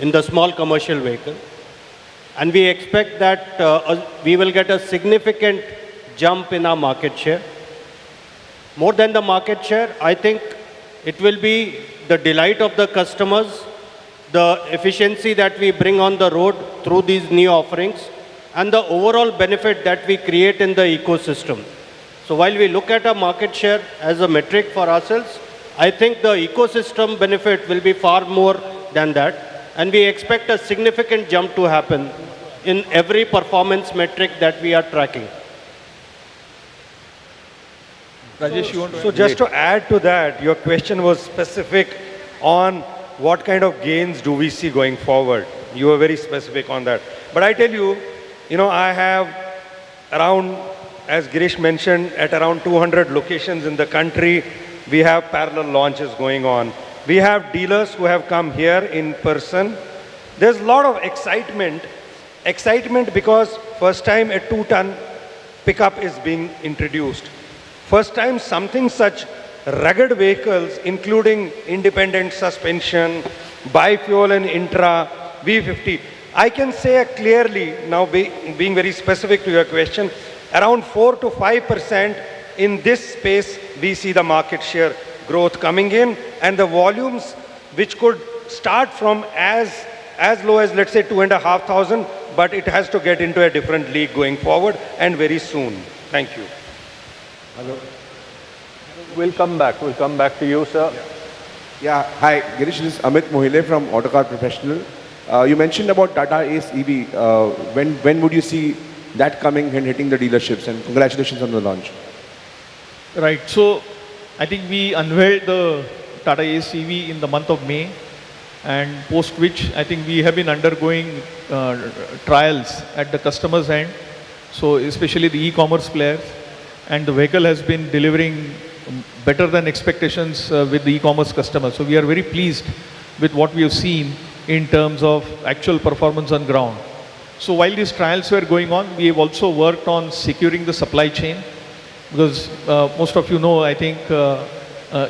in the small commercial vehicle. And we expect that we will get a significant jump in our market share. More than the market share, I think it will be the delight of the customers, the efficiency that we bring on the road through these new offerings, and the overall benefit that we create in the ecosystem. So while we look at our market share as a metric for ourselves, I think the ecosystem benefit will be far more than that. And we expect a significant jump to happen in every performance metric that we are tracking. Rajesh, you want to So just to add to that, your question was specific on what kind of gains do we see going forward. You were very specific on that. But I tell you, I have around, as Girish mentioned, at around 200 locations in the country, we have parallel launches going on. We have dealers who have come here in person. There's a lot of excitement because first time a 2-ton pickup is being introduced. First time something such rugged vehicles, including independent suspension, bi-fuel and Intra V50. I can say clearly, now being very specific to your question, around 4 to 5% in this space, we see the market share growth coming in, and the volumes which could start from as low as, let's say, 2,500, but it has to get into a different league going forward, and very soon. Thank you. Hello. We'll come back to you, sir. Yeah, hi, Girish, this is Amit Mohile from Autocar Professional. You mentioned about Tata Ace EV. When would you see that coming and hitting the dealerships? And congratulations on the launch. Right. So I think we unveiled the Tata Ace EV in the month of May, and post which I think we have been undergoing trials at the customer's end. So especially the e-commerce players, and the vehicle has been delivering better than expectations with the e-commerce customers. So we are very pleased with what we have seen in terms of actual performance on ground. So while these trials were going on, we have also worked on securing the supply chain, because most of you know, I think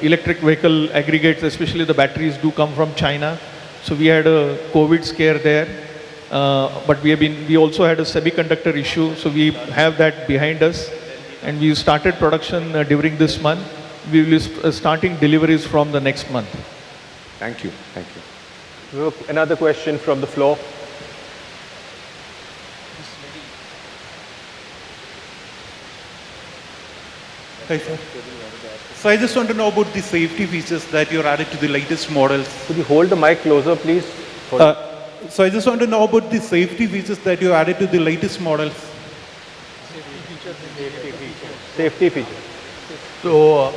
electric vehicle aggregates, especially the batteries, do come from China. So we had a COVID scare there, but we also had a semiconductor issue. So we have that behind us, and we started production during this month. We will be starting deliveries from the next month. Thank you. Thank you. Another question from the floor. Hi, sir. So I just want to know about the safety features that you're added to the latest models. Could you hold the mic closer, please? So I just want to know about the safety features that you added to the latest models. Safety features. So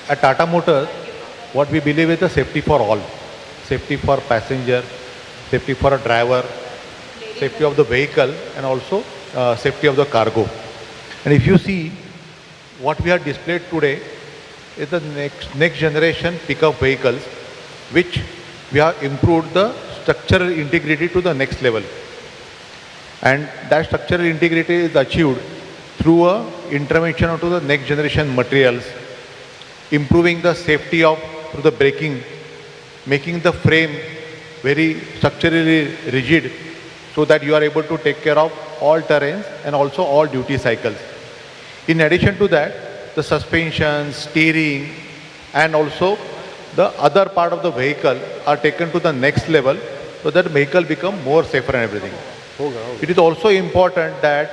at Tata Motors, what we believe is the safety for all. Safety for passenger, safety for a driver, safety of the vehicle, and also safety of the cargo. And if you see, what we have displayed today is the next generation pickup vehicles, which we have improved the structural integrity to the next level. And that structural integrity is achieved through a intervention into the next generation materials, improving the safety through the braking, making the frame very structurally rigid, so that you are able to take care of all terrains and also all duty cycles. In addition to that, the suspension, steering, and also the other part of the vehicle are taken to the next level, so that the vehicle become more safer and everything. It is also important that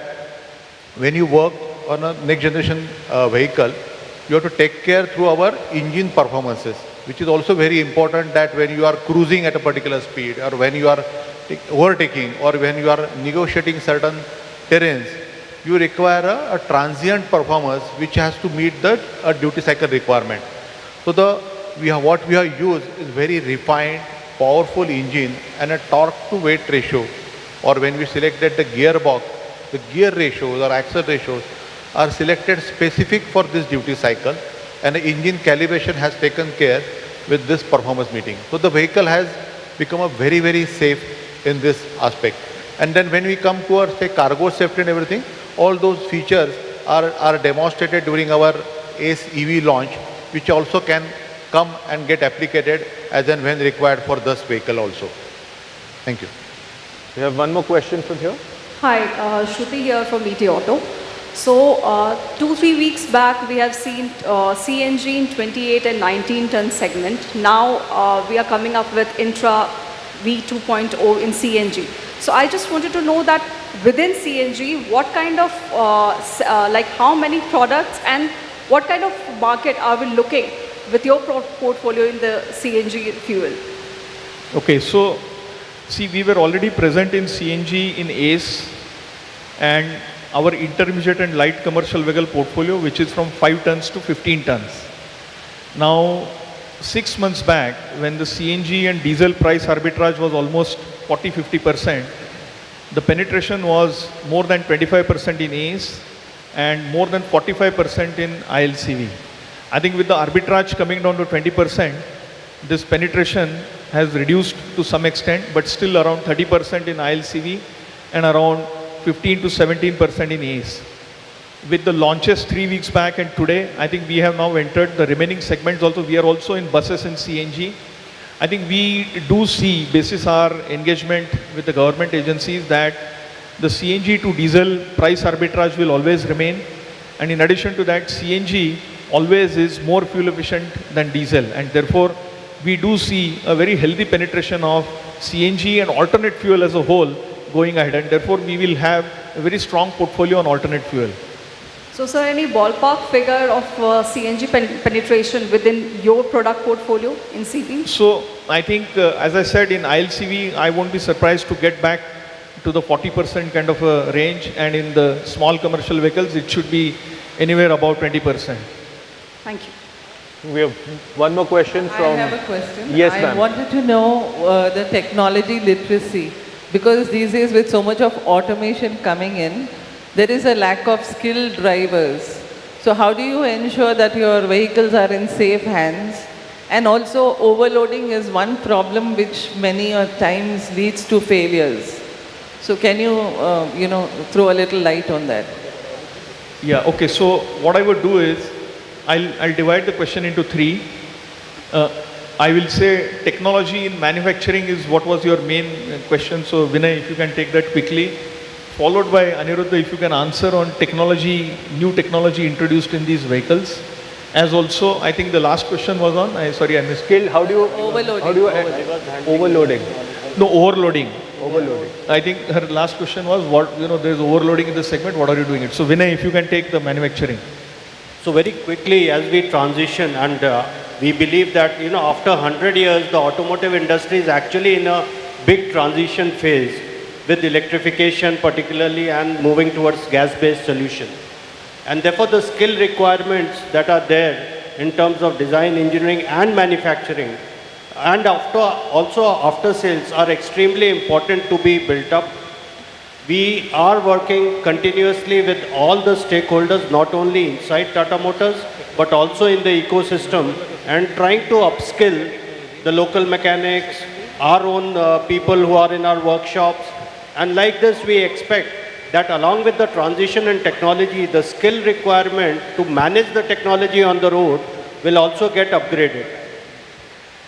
when you work on a next generation vehicle, you have to take care through our engine performances, which is also very important, that when you are cruising at a particular speed, or when you are overtaking, or when you are negotiating certain terrains, you require a transient performance which has to meet the duty cycle requirement. So what we have used is very refined, powerful engine and a torque to weight ratio, or when we selected the gearbox, the gear ratios or axle ratios are selected specific for this duty cycle, and the engine calibration has taken care with this performance meeting. So the vehicle has become a very, very safe in this aspect. And then when we come to our, say, cargo safety and everything, all those features are demonstrated during our Ace EV launch, which also can come and get applicated as and when required for this vehicle also. Thank you. We have one more question from here. Hi, Shruti here from ET Auto. So 2-3 weeks back, we have seen CNG in 28 and 19 ton segment. Now we are coming up with Intra V2.0 in CNG. So I just wanted to know that within CNG, what kind of, like how many products and what kind of market are we looking with your portfolio in the CNG fuel? Okay, so see, we were already present in CNG in Ace and our intermediate and light commercial vehicle portfolio, which is from 5 tons to 15 tons. Now, 6 months back, when the CNG and diesel price arbitrage was almost 40-50%, the penetration was more than 25% in Ace and more than 45% in ILCV. I think with the arbitrage coming down to 20%, this penetration has reduced to some extent, but still around 30% in ILCV and around 15 to 17% in Ace. With the launches 3 weeks back and today, I think we have now entered the remaining segments also. We are also in buses and CNG. I think we do see, basis our engagement with the government agencies, that the CNG to diesel price arbitrage will always remain. And in addition to that, CNG always is more fuel efficient than diesel. And therefore, we do see a very healthy penetration of CNG and alternate fuel as a whole going ahead. And therefore, we will have a very strong portfolio on alternate fuel. So, sir, any ballpark figure of CNG penetration within your product portfolio in CV? So I think, as I said, in ILCV, I won't be surprised to get back to the 40% kind of a range, and in the small commercial vehicles, it should be anywhere about 20%. Thank you. We have one more question from... I have a question. Yes, I ma'am. wanted to know the technology literacy, because these days with so much of automation coming in, there is a lack of skilled drivers. So how do you ensure that your vehicles are in safe hands? And also overloading is one problem which many times leads to failures. So can you, throw a little light on that? Yeah, okay. So what I would do is, I'll divide the question into three. I will say technology in manufacturing is what was your main question. So Vinay, if you can take that quickly. Followed by Aniruddha, if you can answer on technology, new technology introduced in these vehicles. As also, I think the last question was on, sorry, I missed. Skill, how do you... Overloading. Overloading. No, overloading. Overloading. I think her last question was, there's overloading in the segment, what are you doing it? So Vinay, if you can take the manufacturing. So very quickly, as we transition, and we believe that, after 100 years, the automotive industry is actually in a big transition phase with electrification particularly and moving towards gas-based solution. And therefore the skill requirements that are there in terms of design, engineering and manufacturing and also after sales are extremely important to be built up. We are working continuously with all the stakeholders, not only inside Tata Motors, but also in the ecosystem, and trying to upskill the local mechanics, our own people who are in our workshops. And like this, we expect that along with the transition in technology, the skill requirement to manage the technology on the road will also get upgraded.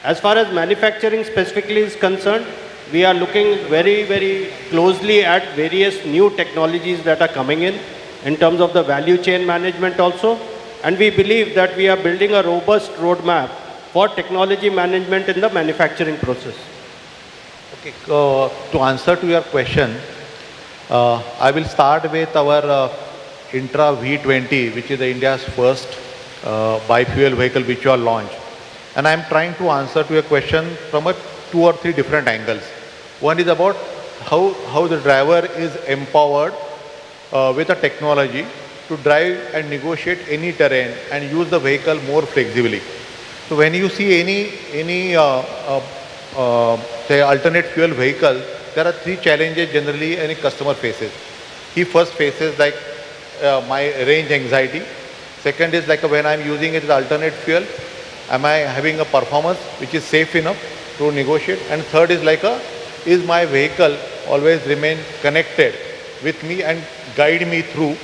As far as manufacturing specifically is concerned, we are looking very, very closely at various new technologies that are coming in terms of the value chain management also. And we believe that we are building a robust roadmap for technology management in the manufacturing process. Okay, to answer to your question, I will start with our Intra V20, which is India's first biofuel vehicle which you are launched. And I am trying to answer to your question from 2 or 3 different angles. One is about how the driver is empowered with a technology to drive and negotiate any terrain and use the vehicle more flexibly. So when you see any say alternate fuel vehicle, there are 3 challenges generally any customer faces. He first faces like my range anxiety. Second is like when I'm using it as alternate fuel, am I having a performance which is safe enough to negotiate? And third is like is my vehicle always remain connected with me and guide me through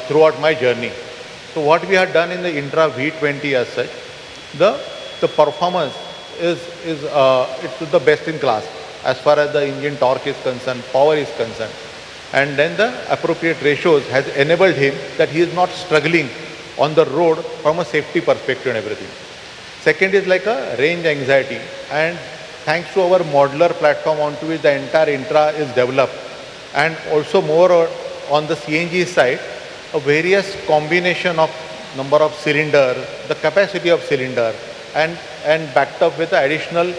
throughout my journey. So what we have done in the Intra V20 as such, the performance is it's the best in class as far as the engine torque is concerned, power is concerned. And then the appropriate ratios has enabled him that he is not struggling on the road from a safety perspective and everything. Second is like a range anxiety, and thanks to our modular platform onto which the entire Intra is developed, and also more on the CNG side, a various combination of number of cylinder, the capacity of cylinder, and backed up with the additional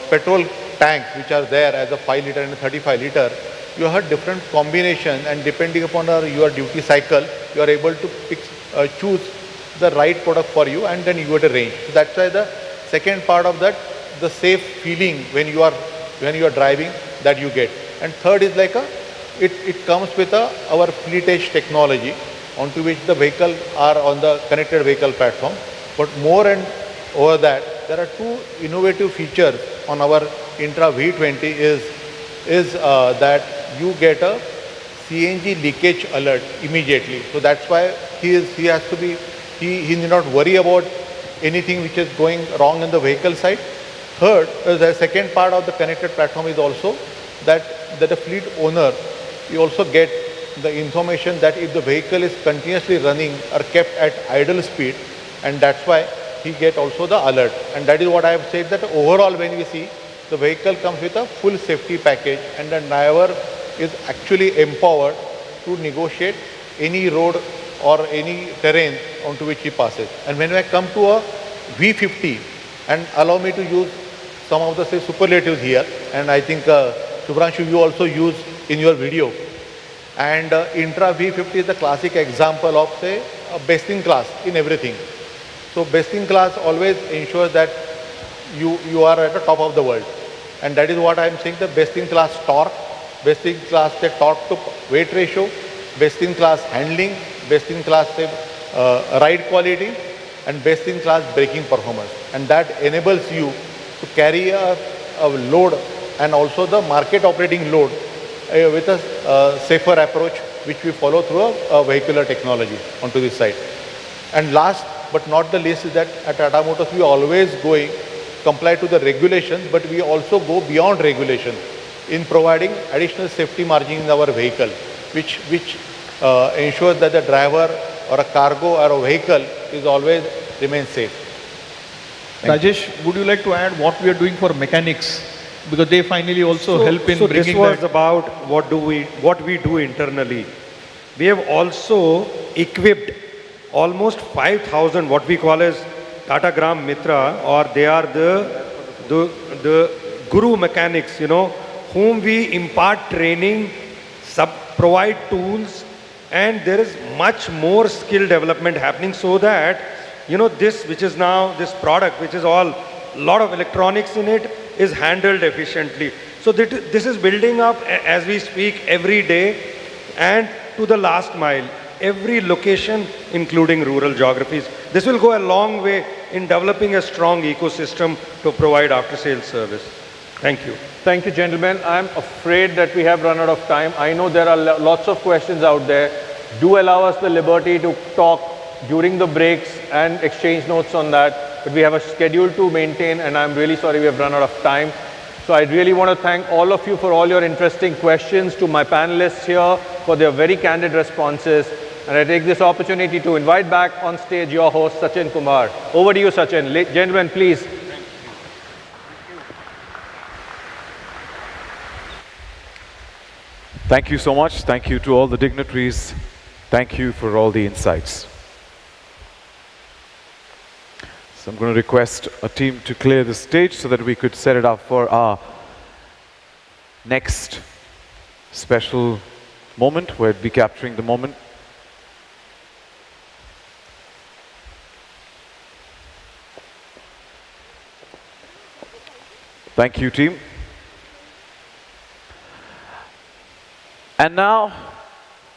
petrol tanks which are there as a 5 liter and a 35 liter. You have different combinations, and depending upon your duty cycle, you are able to choose the right product for you, and then you get a range. So that's why the second part of that, the safe feeling when you are driving, that you get. And third is like it comes with our fleet edge technology onto which the vehicle are on the connected vehicle platform. But more and over that, there are 2 innovative features on our Intra V20 is that you get a CNG leakage alert immediately. So that's why he need not worry about anything which is going wrong in the vehicle side. Third, the second part of the connected platform is also that the fleet owner, you also get the information that if the vehicle is continuously running or kept at idle speed, and that's why he get also the alert. And that is what I have said, that overall when we see, the vehicle comes with a full safety package, and the driver is actually empowered to negotiate any road or any terrain onto which he passes. And when I come to a V50, and allow me to use some of the say superlatives here, and I think Shubhranshu, you also use in your video. And Intra V50 is the classic example of say a best in class in everything. So best in class always ensures that you are at the top of the world. And that is what I am saying, the best in class torque, best in class the torque to weight ratio, best in class handling, best in class ride quality, and best in class braking performance. And that enables you to carry a load and also the market operating load with a safer approach which we follow through a vehicular technology onto this side. And last but not the least is that at Tata Motors we always comply to the regulations, but we also go beyond regulation in providing additional safety margin in our vehicle, which ensures that the driver or a cargo or a vehicle is always remain safe. Rajesh, would you like to add what we are doing for mechanics? Because they finally also help in bringing this was that. about what we do internally. We have also equipped almost 5,000 what we call as Tata Gram Mitra, or they are the guru mechanics, whom we impart training, provide tools, and there is much more skill development happening so that, this which is now this product, which is all lot of electronics in it, is handled efficiently. So this is building up as we speak every day and to the last mile, every location, including rural geographies. This will go a long way in developing a strong ecosystem to provide after-sales service. Thank you. Thank you, gentlemen. I'm afraid that we have run out of time. I know there are lots of questions out there. Do allow us the liberty to talk during the breaks and exchange notes on that. But we have a schedule to maintain, and I'm really sorry we have run out of time. So I really want to thank all of you for all your interesting questions, to my panelists here for their very candid responses. And I take this opportunity to invite back on stage your host, Sachin Kumar. Over to you, Sachin. Gentlemen, please. Thank you so much. Thank you to all the dignitaries. Thank you for all the insights. So I'm going to request a team to clear the stage so that we could set it up for our next special moment. We'll be capturing the moment. Thank you, team. And now,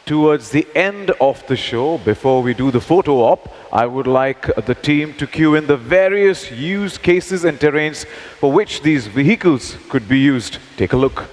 towards the end of the show, before we do the photo op, I would like the team to cue in the various use cases and terrains for which these vehicles could be used. Take a look.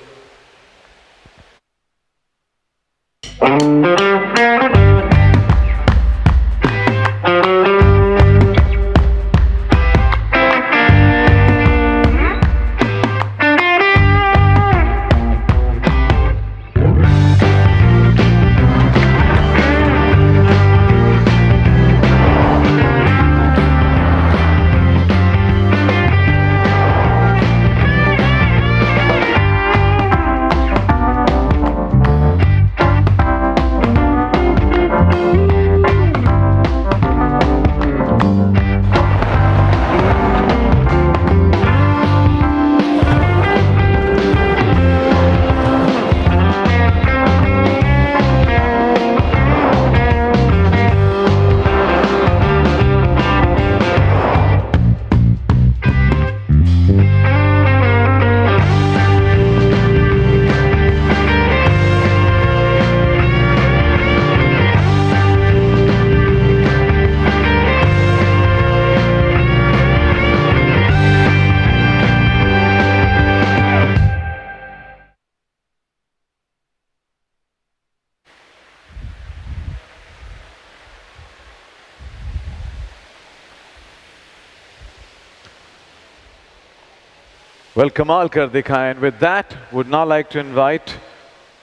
Well, Kamal kar dekha, and with that, would now like to invite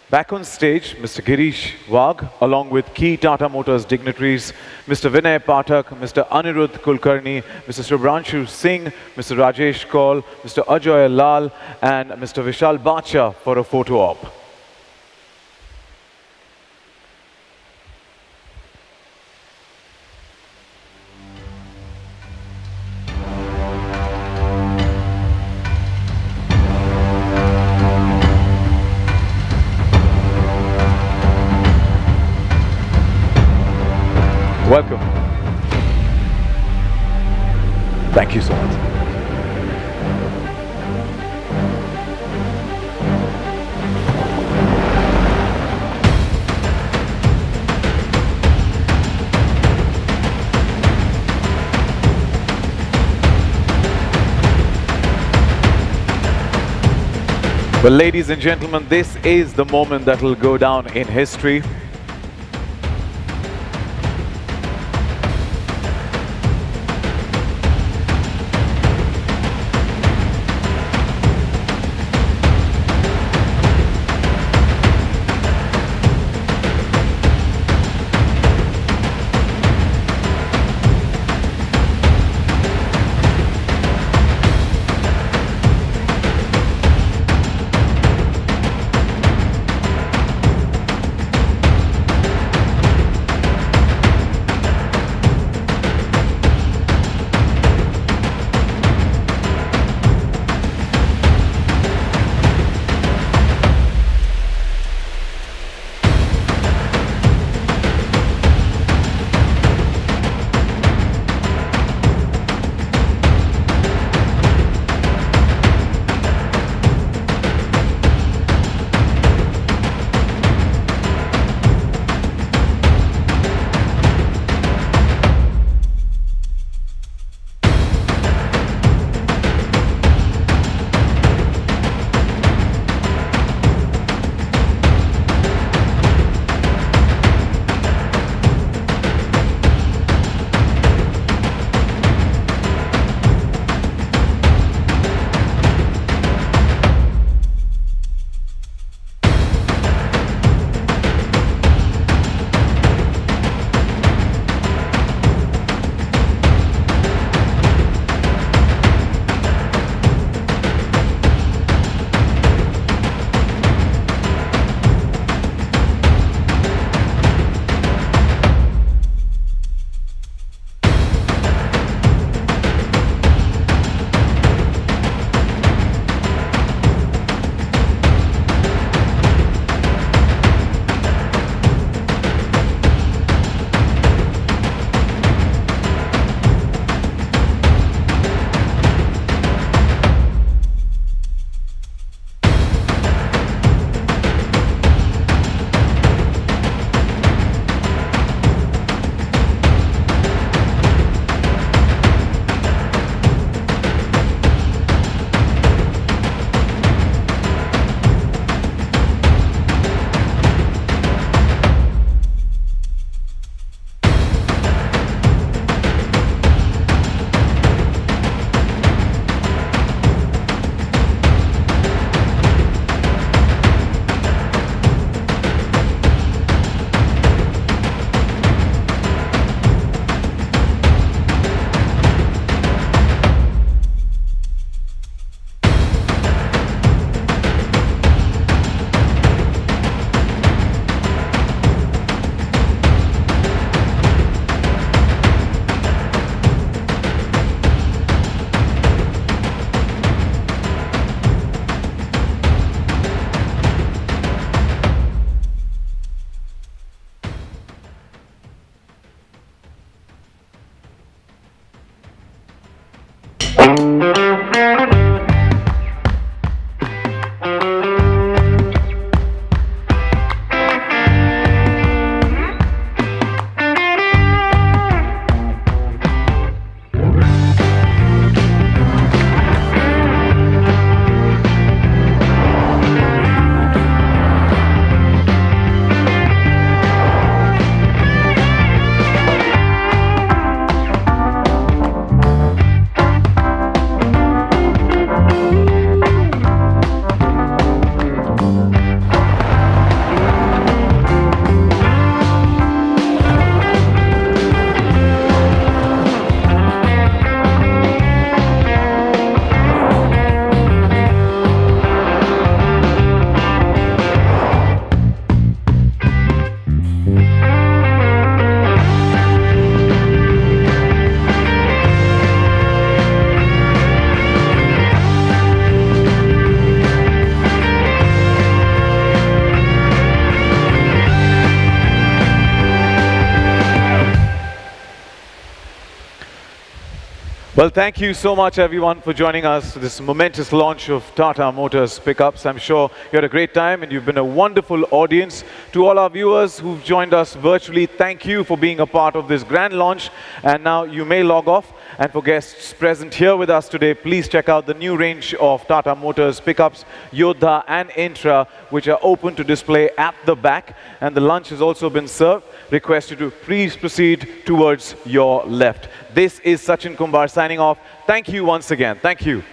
back on stage Mr. Girish Wagh, along with key Tata Motors dignitaries, Mr. Vinay Pathak, Mr. Anirudh Kulkarni, Mr. Shubhranshu Singh, Mr. Rajesh Kaul, Mr. Ajoy Lal, and Mr. Vishal Bacha for a photo op. Welcome. Thank you so much. Well, ladies and gentlemen, this is the moment that will go down in history. Well, thank you so much, everyone, for joining us for this momentous launch of Tata Motors pickups. I'm sure you had a great time and you've been a wonderful audience. To all our viewers who've joined us virtually, thank you for being a part of this grand launch. And now you may log off. And for guests present here with us today, please check out the new range of Tata Motors pickups, Yodha and Intra, which are open to display at the back. And the lunch has also been served. Request you to please proceed towards your left. This is Sachin Kumbar signing off. Thank you once again. Thank you.